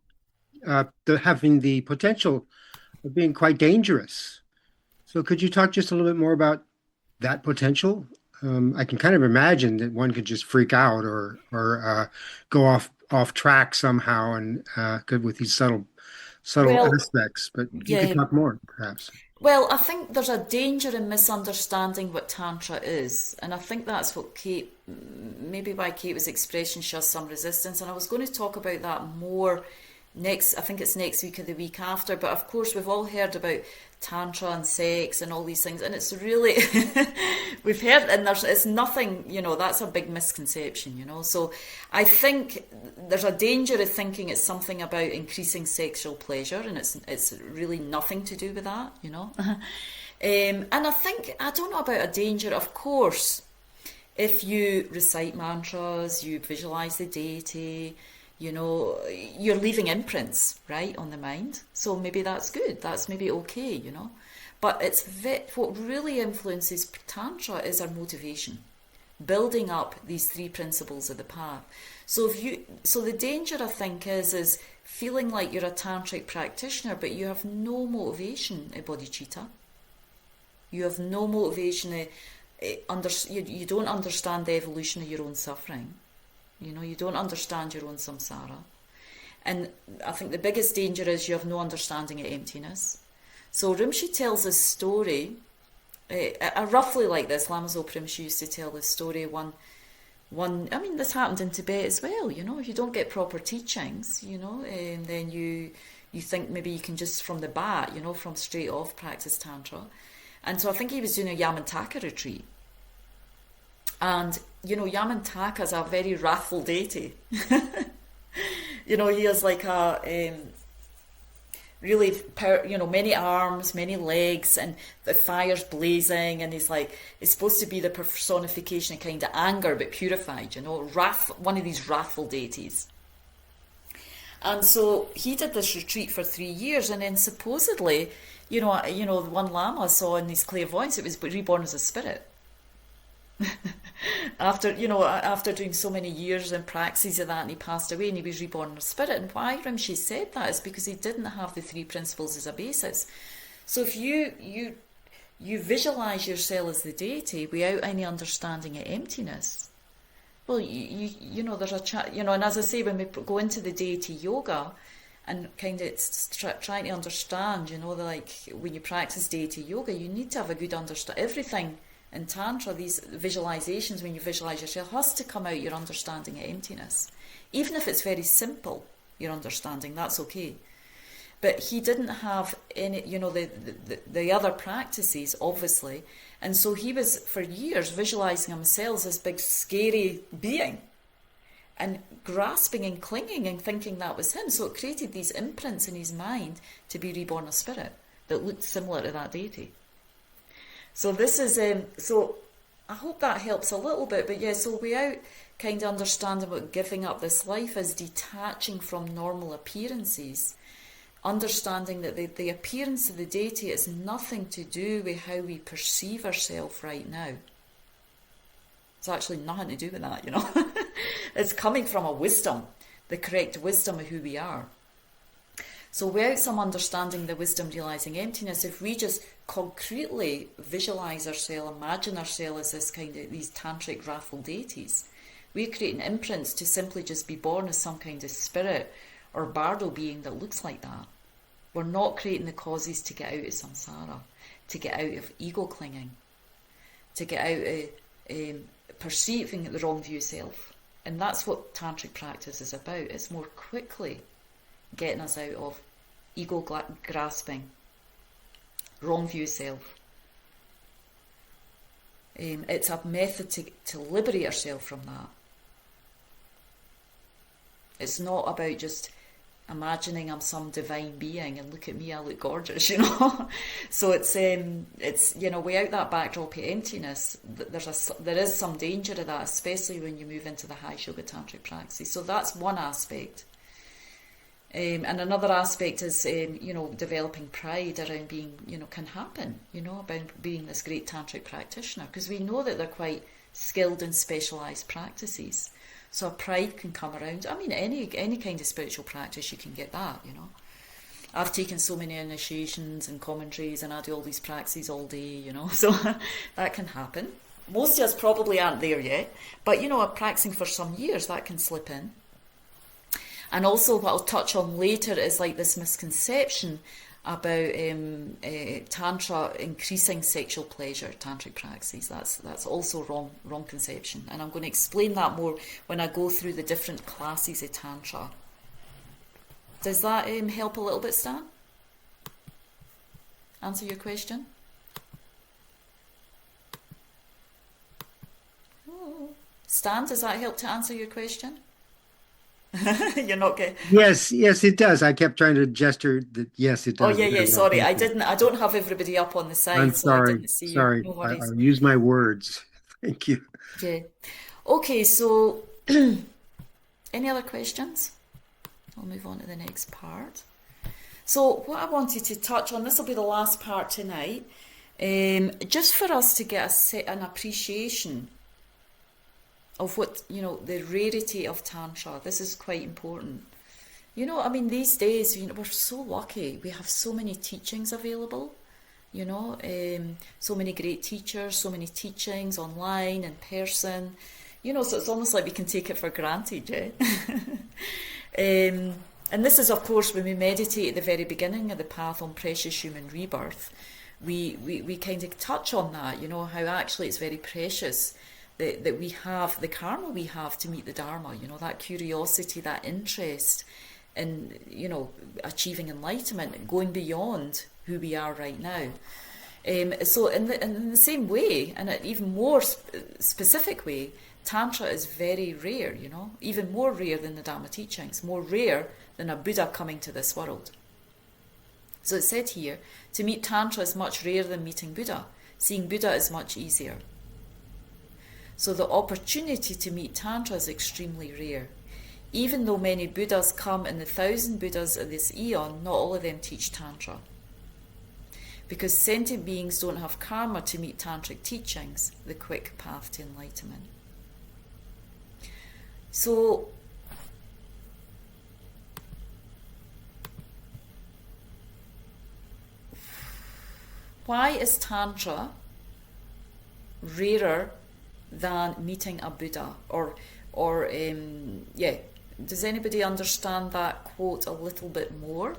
having the potential of being quite dangerous. So could you talk just a little bit more about that potential? I can kind of imagine that one could just freak out or go off track somehow, and with these subtle Well, aspects, but you could yeah. talk more, perhaps. Well, I think there's a danger in misunderstanding what Tantra is. And I think that's what maybe why Kate was expressing she has some resistance. And I was going to talk about that more I think it's next week or the week after. But of course, we've all heard about Tantra and sex and all these things. And it's really, we've heard, and it's nothing, that's a big misconception, So I think there's a danger of thinking it's something about increasing sexual pleasure, and it's really nothing to do with that, And I don't know about a danger, of course, if you recite mantras, you visualize the deity, you're leaving imprints, right, on the mind. So maybe that's good. That's maybe okay, But what really influences Tantra is our motivation, building up these three principles of the path. So the danger, I think, is feeling like you're a tantric practitioner, but you have no motivation at bodhicitta. You have no motivation. You don't understand the evolution of your own suffering. You don't understand your own samsara. And I think the biggest danger is you have no understanding of emptiness. So Rinpoche tells this story, roughly like this. Lama Zopa Rinpoche used to tell this story. This happened in Tibet as well. If you don't get proper teachings, and then you think maybe you can just from the bat, from straight off practice Tantra. And so I think he was doing a Yamantaka retreat. And, Yamantaka is a very wrathful deity. He has like a really, many arms, many legs, and the fire's blazing, and he's supposed to be the personification of kind of anger, but purified, one of these wrathful deities. And so he did this retreat for 3 years, and then supposedly, the one Lama saw in his clairvoyance, it was reborn as a spirit. After doing so many years and praxis of that, and he passed away and he was reborn in a spirit. And why Rinpoche said that is because he didn't have the three principles as a basis. So if you visualize yourself as the deity without any understanding of emptiness, well, there's a and as I say, when we go into the deity yoga and kind of trying to understand, when you practice deity yoga, you need to have a good understanding. Everything in Tantra, these visualizations, when you visualize yourself, has to come out your understanding of emptiness. Even if it's very simple, your understanding, that's okay. But he didn't have any, the other practices, obviously. And so he was, for years, visualizing himself as this big, scary being and grasping and clinging and thinking that was him. So it created these imprints in his mind to be reborn a spirit that looked similar to that deity. So this is, so I hope that helps a little bit. But yeah, so without kind of understanding what giving up this life is, detaching from normal appearances, understanding that the appearance of the deity has nothing to do with how we perceive ourselves right now. It's actually nothing to do with that, It's coming from a wisdom, the correct wisdom of who we are. So without some understanding the wisdom realizing emptiness, if we just concretely visualize ourselves, imagine ourselves as this kind of these tantric wrathful deities, we're creating imprints to simply just be born as some kind of spirit or bardo being that looks like that. We're not creating the causes to get out of samsara, to get out of ego clinging, to get out of perceiving the wrong view of self. And that's what tantric practice is about. It's more quickly getting us out of ego grasping, wrong view of self. It's a method to liberate ourselves from that. It's not about just imagining I'm some divine being and look at me, I look gorgeous, So it's without that backdrop of emptiness, there is some danger of that, especially when you move into the high yoga tantric practice. So that's one aspect. And another aspect is, developing pride around being, can happen, about being this great tantric practitioner, because we know that they're quite skilled in specialised practices. So a pride can come around. Any kind of spiritual practice, you can get that, I've taken so many initiations and commentaries, and I do all these practices all day, so that can happen. Most of us probably aren't there yet, but, practicing for some years, that can slip in. And also what I'll touch on later is like this misconception about Tantra increasing sexual pleasure, tantric practices. That's also wrong conception. And I'm going to explain that more when I go through the different classes of Tantra. Does that help a little bit, Stan? Answer your question? Oh. Stan, does that help to answer your question? You're not getting. Yes, it does. I kept trying to gesture that yes, it Oh does. yeah. Sorry, I don't have everybody up on the side, I'm so I sorry. didn't see Sorry. you. No worries. I'll use my words. Thank you. Yeah. Okay, so any other questions? I'll move on to the next part. So what I wanted to touch on, this will be the last part tonight, just for us to get an appreciation of what, the rarity of Tantra. This is quite important. These days, we're so lucky. We have so many teachings available, so many great teachers, so many teachings online, in person, so it's almost like we can take it for granted, yeah? And this is, of course, when we meditate at the very beginning of the path on precious human rebirth, we kind of touch on that, how actually it's very precious that we have the karma we have to meet the Dharma, that curiosity, that interest in, achieving enlightenment and going beyond who we are right now. So in the same way, and an even more specific way, Tantra is very rare, even more rare than the Dharma teachings, more rare than a Buddha coming to this world. So it's said here, to meet Tantra is much rarer than meeting Buddha. Seeing Buddha is much easier. So the opportunity to meet Tantra is extremely rare. Even though many Buddhas come in the 1,000 Buddhas of this eon, not all of them teach Tantra. Because sentient beings don't have karma to meet tantric teachings, the quick path to enlightenment. So, why is Tantra rarer than meeting a Buddha? Does anybody understand that quote a little bit more?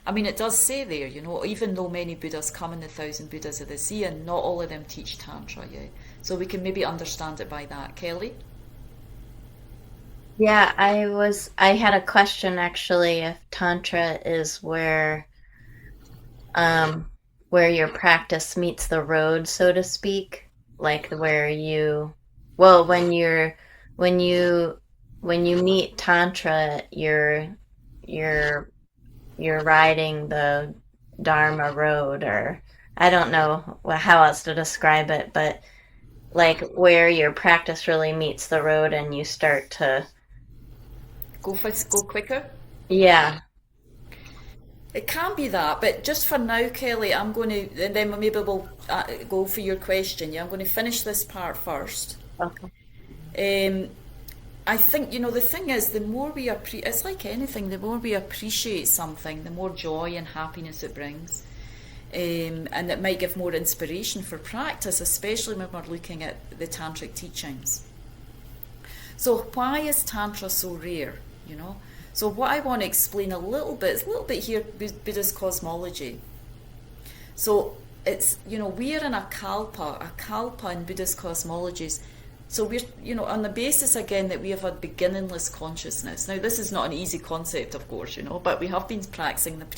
It does say there, even though many Buddhas come in the 1,000 Buddhas of the Eon, not all of them teach Tantra, yeah? So we can maybe understand it by that. Kelly? Yeah, I had a question actually, if Tantra is where your practice meets the road, so to speak, like when you meet Tantra, you're riding the Dharma road, or I don't know how else to describe it, but like where your practice really meets the road and you start to go quicker? Yeah. It can be that, but just for now, Kelly, I'm going to, and then maybe we'll go for your question. Yeah, I'm going to finish this part first. Okay. I think, the thing is, the more we it's like anything, the more we appreciate something, the more joy and happiness it brings. And it might give more inspiration for practice, especially when we're looking at the tantric teachings. So why is Tantra so rare, So what I want to explain a little bit here, Buddhist cosmology. So it's, we are in a kalpa in Buddhist cosmologies. So we're, on the basis again that we have a beginningless consciousness. Now this is not an easy concept, of course, but we have been practicing I'm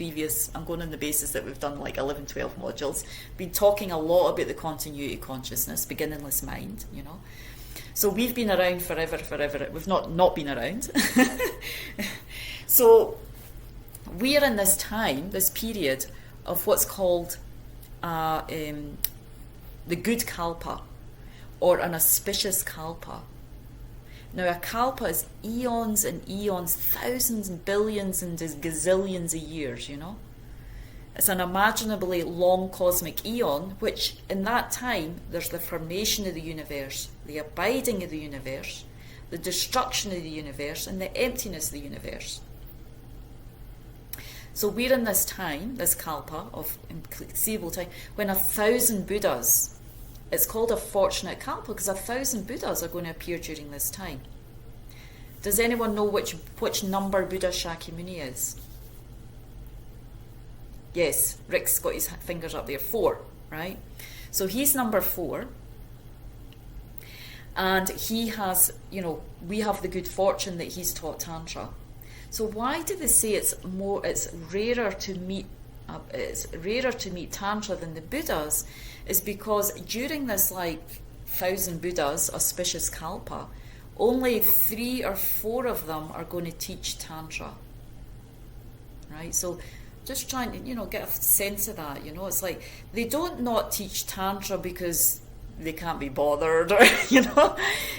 going on the basis that we've done like 11, 12 modules, been talking a lot about the continuity consciousness, beginningless mind, So we've been around forever. We've not been around. So we are in this time, this period of what's called the good kalpa, or an auspicious kalpa. Now a kalpa is eons and eons, thousands and billions and gazillions of years, It's an unimaginably long cosmic eon, which in that time there's the formation of the universe, the abiding of the universe, the destruction of the universe, and the emptiness of the universe. So we're in this time, this kalpa of inconceivable time, when 1,000 Buddhas It's called a fortunate kalpa because 1,000 Buddhas are going to appear during this time. Does anyone know which number Buddha Shakyamuni is? Yes, Rick's got his fingers up there. 4, right? So he's number 4. And he has, we have the good fortune that he's taught Tantra. So why do they say it's rarer to meet Tantra than the Buddhas? Is because during this 1,000 Buddhas auspicious kalpa, only 3 or 4 of them are going to teach Tantra. Right? So just trying to, get a sense of that, it's like they don't not teach Tantra because they can't be bothered, or,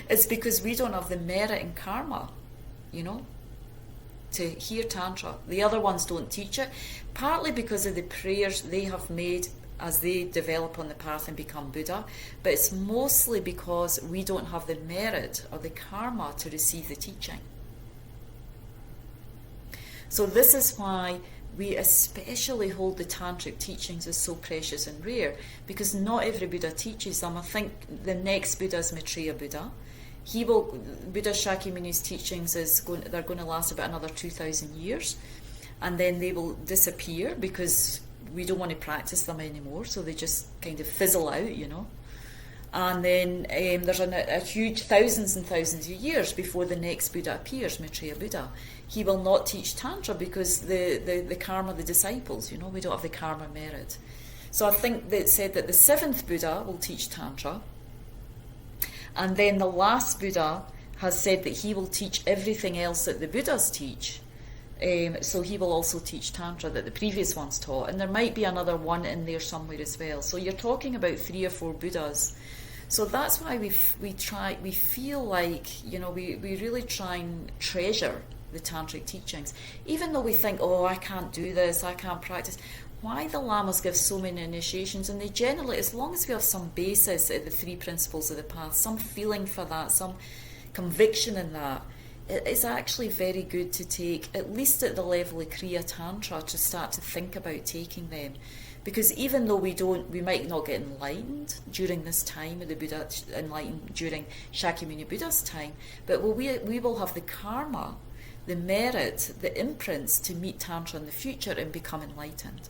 it's because we don't have the merit and karma, to hear Tantra. The other ones don't teach it, partly because of the prayers they have made as they develop on the path and become Buddha, but it's mostly because we don't have the merit or the karma to receive the teaching. So this is why we especially hold the tantric teachings as so precious and rare, because not every Buddha teaches them. I think the next Buddha is Maitreya Buddha. Buddha Shakyamuni's teachings they're going to last about another 2,000 years, and then they will disappear because we don't want to practice them anymore, so they just kind of fizzle out, And then there's a huge thousands and thousands of years before the next Buddha appears, Maitreya Buddha. He will not teach Tantra because the karma, the disciples, we don't have the karma merit. So I think that said that the 7th Buddha will teach Tantra. And then the last Buddha has said that he will teach everything else that the Buddhas teach. So he will also teach Tantra that the previous ones taught. And there might be another one in there somewhere as well. So you're talking about 3 or 4 Buddhas. So that's why we feel like, we really try and treasure the tantric teachings. Even though we think, I can't do this, I can't practice. Why the lamas give so many initiations, and they generally, as long as we have some basis at the 3 principles of the path, some feeling for that, some conviction in that, it is actually very good to take, at least at the level of Kriya Tantra, to start to think about taking them. Because even though we might not get enlightened during this time of the Buddha, enlightened during Shakyamuni Buddha's time, but we will have the karma, the merit, the imprints to meet Tantra in the future and become enlightened.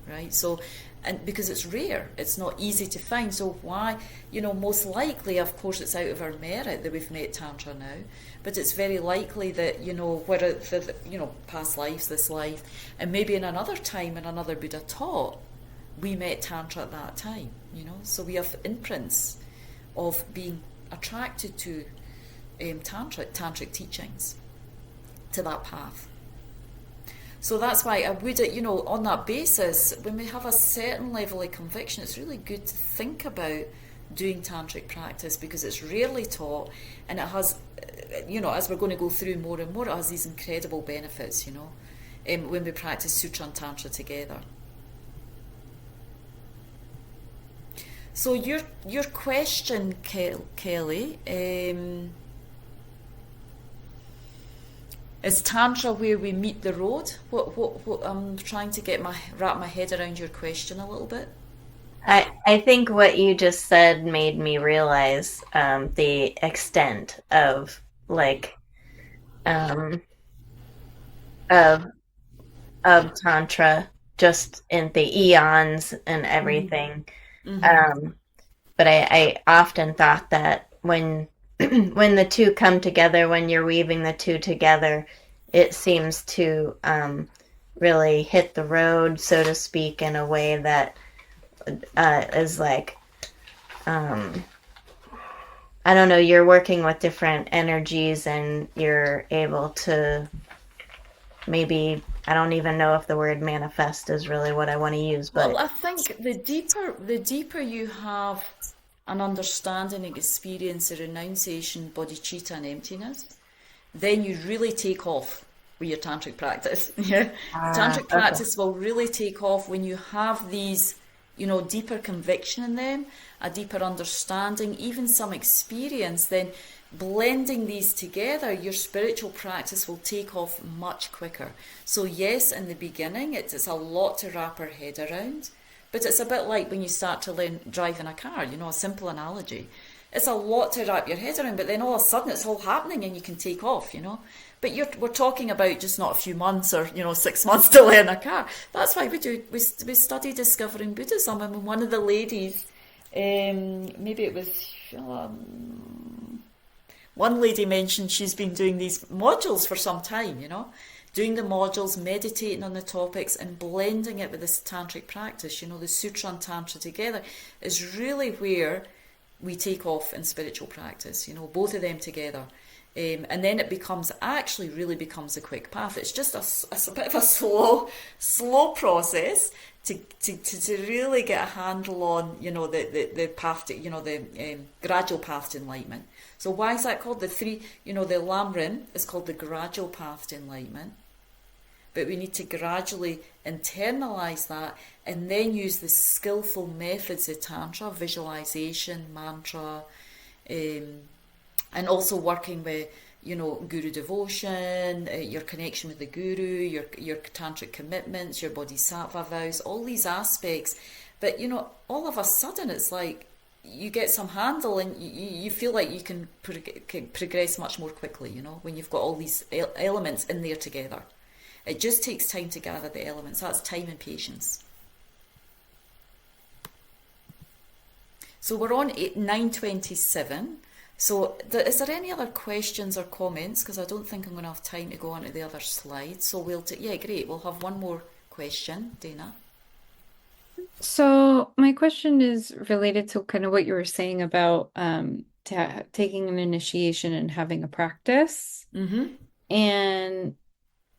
Right? So, and because it's rare, it's not easy to find. So why, most likely, of course, it's out of our merit that we've met Tantra now, but it's very likely that, whether past lives, this life, and maybe in another time, in another Buddha taught, we met Tantra at that time, So we have imprints of being attracted to tantric teachings, to that path. So that's why I would, on that basis, when we have a certain level of conviction, it's really good to think about doing tantric practice, because it's rarely taught, and it has, as we're going to go through more and more, it has these incredible benefits, when we practice Sutra and Tantra together. So your question, Kelly, is Tantra where we meet the road? What I'm trying to wrap my head around your question a little bit. I think what you just said made me realize the extent of of Tantra, just in the eons and everything. Mm-hmm. But I often thought that when the two come together, when you're weaving the two together, it seems to really hit the road, so to speak, in a way that is I don't know, you're working with different energies, and you're able to maybe, I don't even know if the word manifest is really what I want to use, but I think the deeper you have an understanding and experience of renunciation, bodhicitta, and emptiness, then you really take off with your tantric practice. Yeah, tantric practice will really take off when you have these, deeper conviction in them, a deeper understanding, even some experience. Then blending these together, your spiritual practice will take off much quicker. So yes, in the beginning, it's a lot to wrap our head around, But it's a bit like when you start to learn driving a car, a simple analogy. It's a lot to wrap your head around, but then all of a sudden it's all happening and you can take off, But we're talking about just not a few months or, 6 months to learn a car. That's why we study Discovering Buddhism. And one of the ladies, maybe it was, one lady mentioned she's been doing these modules for some time, doing the modules, meditating on the topics and blending it with this tantric practice, the sutra and tantra together is really where we take off in spiritual practice, both of them together. And then it really becomes a quick path. It's just a bit of a slow process to really get a handle on, the path to, the gradual path to enlightenment. So why is that called the lam-rim is called the gradual path to enlightenment. But we need to gradually internalize that and then use the skillful methods of Tantra, visualization, mantra, and also working with, guru devotion, your connection with the guru, your tantric commitments, your bodhisattva vows, all these aspects. But, all of a sudden it's like you get some handle and you feel like you can progress much more quickly, when you've got all these elements in there together. It just takes time to gather the elements. That's time and patience. So we're on 9:27. So is there any other questions or comments? Because I don't think I'm going to have time to go on to the other slides. So yeah, great. We'll have one more question, Dana. So my question is related to kind of what you were saying about taking an initiation and having a practice. Mm-hmm. And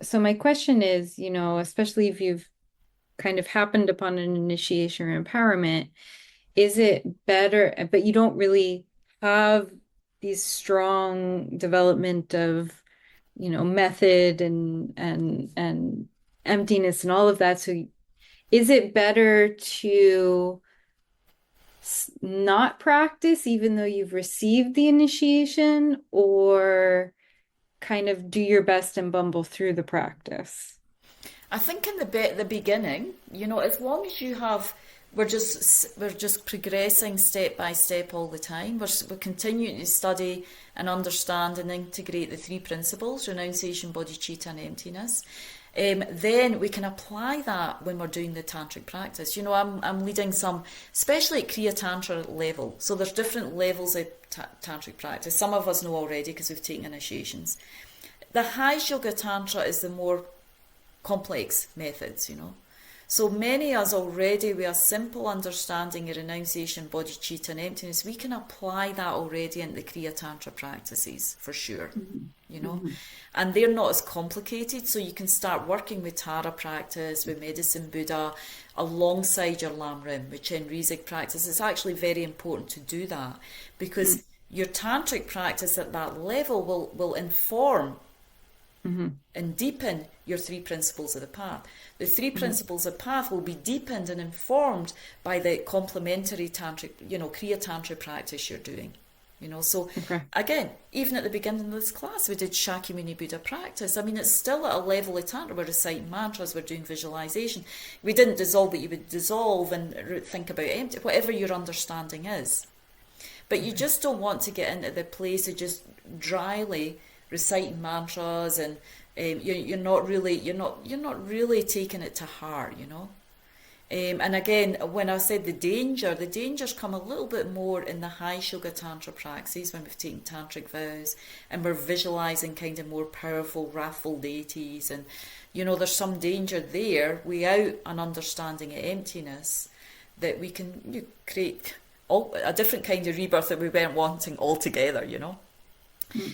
so my question is, especially if you've kind of happened upon an initiation or empowerment, is it better, but you don't really have these strong development of, method and emptiness and all of that. So is it better to not practice even though you've received the initiation, or kind of do your best and bumble through the practice? I think in the beginning, as long as you have, we're just progressing step by step all the time. We're continuing to study and understand and integrate the three principles: renunciation, bodhicitta, and emptiness. Then we can apply that when we're doing the tantric practice. I'm leading some, especially at Kriya Tantra level. So there's different levels of tantric practice. Some of us know already because we've taken initiations. The high yoga tantra is the more complex methods, So many of us already, with a simple understanding of renunciation, bodhicitta and emptiness, we can apply that already in the Kriya Tantra practices, for sure, Mm-hmm. And they're not as complicated, so you can start working with Tara practice, with Medicine Buddha, alongside your lam-rim, with Chenrezig practice. It's actually very important to do that, because your tantric practice at that level will inform and deepen your three principles of the path. The three principles of path will be deepened and informed by the complementary tantric, Kriya Tantra practice you're doing. So again, even at the beginning of this class, we did Shakyamuni Buddha practice. I mean, it's still at a level of Tantra. We're reciting mantras, we're doing visualization. We didn't dissolve, but you would dissolve and think about empty, whatever your understanding is. But you just don't want to get into the place of just dryly reciting mantras, and you're not really taking it to heart, And again, when I said the dangers come a little bit more in the high yoga tantra praxis, when we've taken tantric vows and we're visualizing kind of more powerful, wrathful deities, and there's some danger there without an understanding of emptiness, that we can create a different kind of rebirth that we weren't wanting altogether,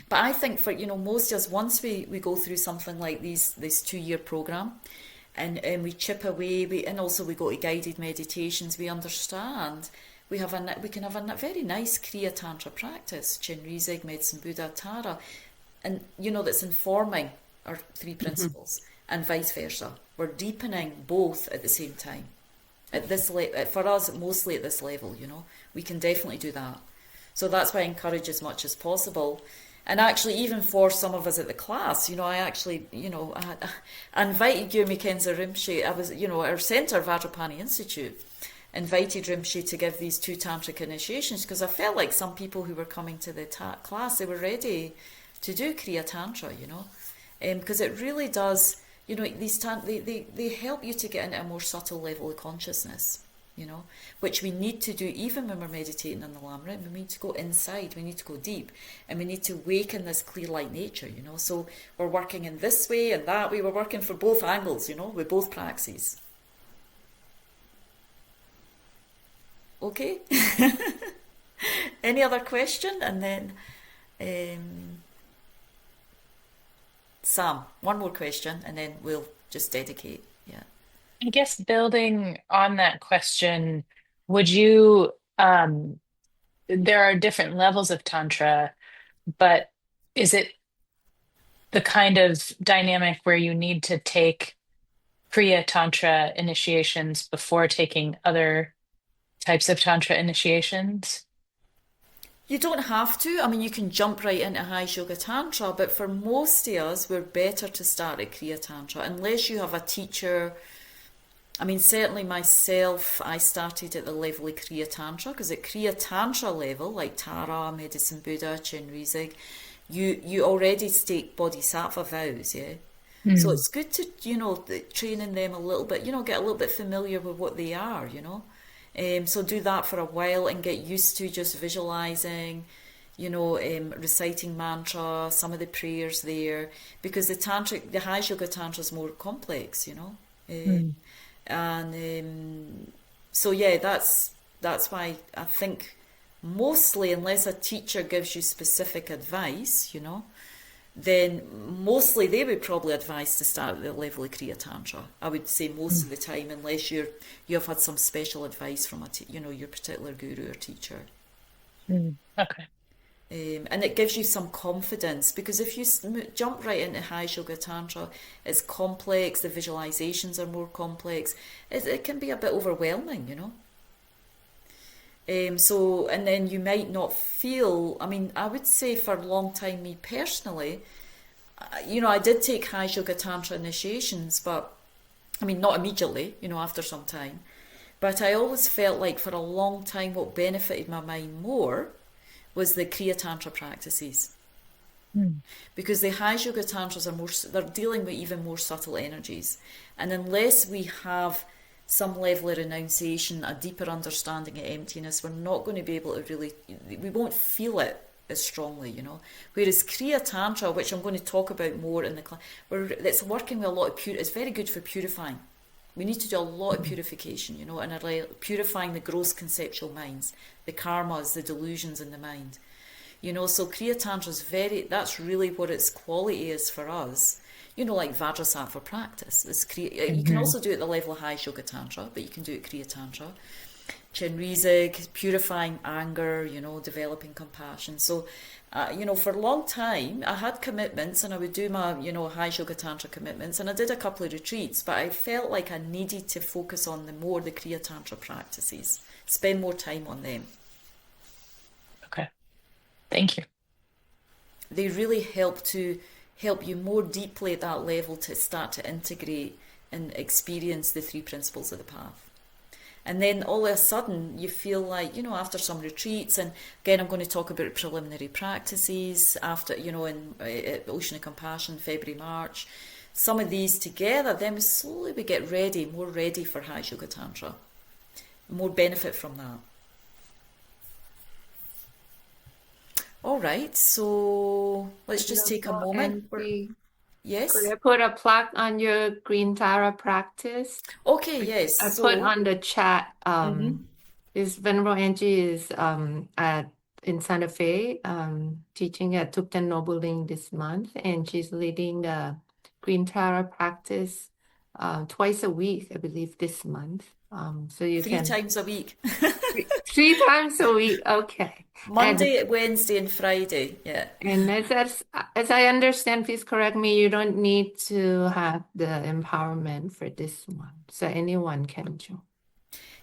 But I think for, most of us, once we go through something like this 2-year program, and we chip away, and also we go to guided meditations, we understand we can have a very nice Kriya Tantra practice, Chenrezig, Medicine Buddha, Tara, and that's informing our three principles, and vice versa. We're deepening both at the same time. At this for us, mostly at this level, we can definitely do that. So that's why I encourage as much as possible. And actually, even for some of us at the class, I actually, I invited Gyumi Kenza Rinpoche. I was, at our centre, Vajrapani Institute. invited Rinpoche to give these 2 tantric initiations because I felt like some people who were coming to the class, they were ready to do Kriya Tantra, because it really does, these they help you to get into a more subtle level of consciousness, which we need to do even when we're meditating in the lam-rim. We need to go inside, we need to go deep, and we need to awaken this clear light nature, So we're working in this way and that way. We're working for both angles, with both praxis. Okay. Any other question? And then Sam, one more question, and then we'll just dedicate. Yeah. I guess building on that question, would you, there are different levels of Tantra, but is it the kind of dynamic where you need to take Kriya Tantra initiations before taking other types of Tantra initiations? You don't have to. I mean, you can jump right into High Yoga Tantra, but for most of us, we're better to start at Kriya Tantra, unless you have a teacher. I mean, certainly myself, I started at the level of Kriya Tantra, because at Kriya Tantra level, like Tara, Medicine Buddha, Chenrezig, you already take bodhisattva vows, yeah? So it's good to, train in them a little bit, get a little bit familiar with what they are, So do that for a while and get used to just visualizing, reciting mantra, some of the prayers there, because the High Yoga Tantra is more complex, And so yeah, that's why I think mostly, unless a teacher gives you specific advice, then mostly they would probably advise to start at the level of Kriya Tantra. I would say most of the time, unless you have had some special advice from your particular guru or teacher. Okay. And it gives you some confidence, because if you jump right into High Yoga Tantra, it's complex, the visualizations are more complex, it can be a bit overwhelming, So, and then you might not feel, I mean, I would say for a long time, me personally, I did take High Yoga Tantra initiations, but, I mean, not immediately, after some time, but I always felt like for a long time what benefited my mind more was the Kriya Tantra practices. Because the High Yoga Tantras they're dealing with even more subtle energies. And unless we have some level of renunciation, a deeper understanding of emptiness, we're not going to be able to we won't feel it as strongly, Whereas Kriya Tantra, which I'm going to talk about more in the class, it's working with a lot of it's very good for purifying. We need to do a lot of purification, and purifying the gross conceptual minds, the karmas, the delusions in the mind. So Kriya Tantra is that's really what its quality is for us. Like Vajrasattva practice. You can also do it at the level of High Yoga Tantra, but you can do it Kriya Tantra. Chenrezig, purifying anger, developing compassion. So, for a long time, I had commitments and I would do my, High Yoga Tantra commitments, and I did a couple of retreats, but I felt like I needed to focus on the Kriya Tantra practices, spend more time on them. Okay. Thank you. They really help you more deeply at that level to start to integrate and experience the 3 principles of the path. And then all of a sudden you feel like, after some retreats, and again, I'm going to talk about preliminary practices after, in Ocean of Compassion, February, March, some of these together, then we get more ready for High Yoga Tantra, more benefit from that. All right, so let's just take a moment. Yes? Could I put a plug on your Green Tara practice? Okay, yes. I put on the chat, this Venerable Angie is in Santa Fe, teaching at Thupten Nobuling this month, and she's leading the Green Tara practice twice a week, I believe, this month. So you 3 can times a week. 3 times a week, okay. Monday, Wednesday, and Friday. Yeah. And as I understand, please correct me, you don't need to have the empowerment for this one, so anyone can join.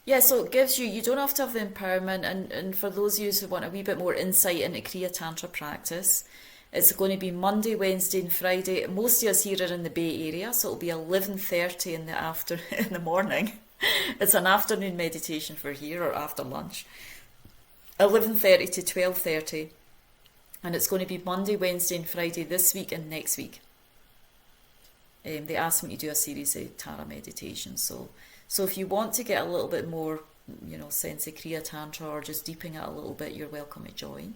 Yeah, so it gives you don't have to have the empowerment, and for those of you who want a wee bit more insight into Kriya Tantra practice, it's going to be Monday, Wednesday, and Friday. Most of us here are in the Bay Area, so it'll be 11:30 in the morning. It's an afternoon meditation for here or after lunch, 11:30 to 12:30, and it's going to be Monday, Wednesday, and Friday this week and next week. They asked me to do a series of Tara meditations, so if you want to get a little bit more, sense of Kriya Tantra or just deepening it a little bit, you're welcome to join.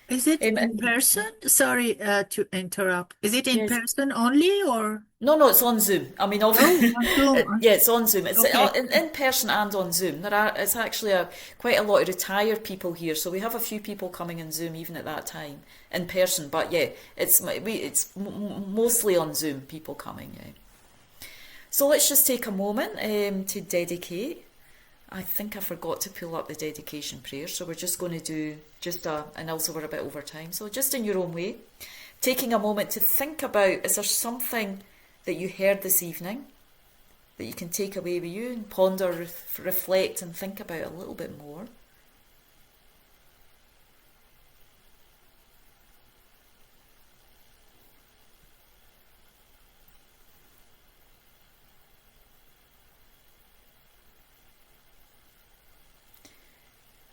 Is it in person? Sorry, to interrupt. Is it in Yes. person only or? No, it's on Zoom. I mean, obviously, on Zoom. yeah, it's on Zoom. It's Okay. in person and on Zoom. It's actually quite a lot of retired people here, so we have a few people coming in Zoom even at that time in person. But yeah, it's mostly on Zoom. People coming. Yeah. So let's just take a moment to dedicate. I think I forgot to pull up the dedication prayer, so we're just going to do and also we're a bit over time. So just in your own way, taking a moment to think about, is there something that you heard this evening that you can take away with you and ponder, reflect and think about a little bit more?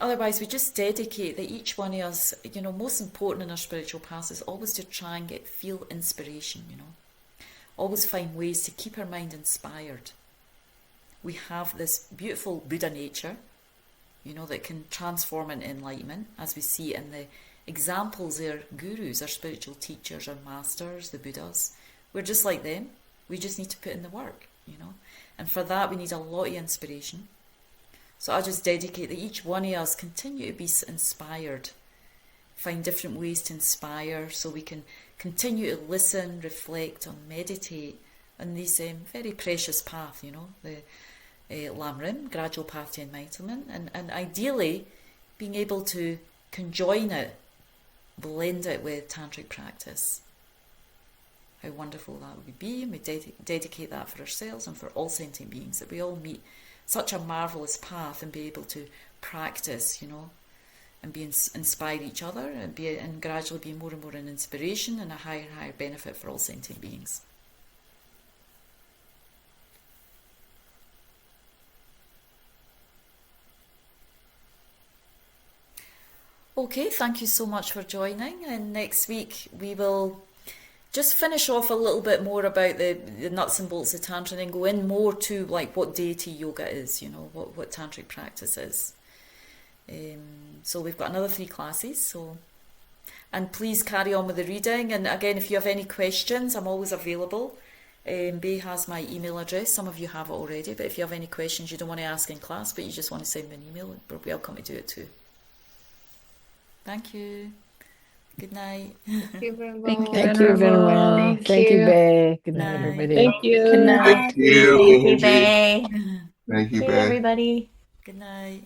Otherwise, we just dedicate that each one of us, most important in our spiritual path is always to try and feel inspiration, Always find ways to keep our mind inspired. We have this beautiful Buddha nature, that can transform into enlightenment, as we see in the examples of our gurus, our spiritual teachers, our masters, the Buddhas. We're just like them. We just need to put in the work, And for that, we need a lot of inspiration. So I just dedicate that each one of us continue to be inspired, find different ways to inspire so we can continue to listen, reflect and meditate on this very precious path, the lam-rim, gradual path to enlightenment, and ideally being able to conjoin it, blend it with tantric practice. How wonderful that would be, and we dedicate that for ourselves and for all sentient beings, that we all meet such a marvellous path and be able to practice, and be inspire each other and gradually be more and more an inspiration and a higher and higher benefit for all sentient beings. Okay, thank you so much for joining, and next week we will just finish off a little bit more about the nuts and bolts of Tantra and then go in more to like what deity yoga is, what tantric practice is. So we've got another 3 classes, and please carry on with the reading, and again if you have any questions I'm always available. Bay has my email address, some of you have it already, but if you have any questions you don't want to ask in class but you just want to send me an email, we're welcome to do it too. Thank you. Good night. Thank you, Thank you, Venerable. Thank Thank you, you. Bay. Good Night. night, everybody. Thank you. Good night. Thank you, Thank you, Bay. Thank you, Hey, Bay. everybody. Good night.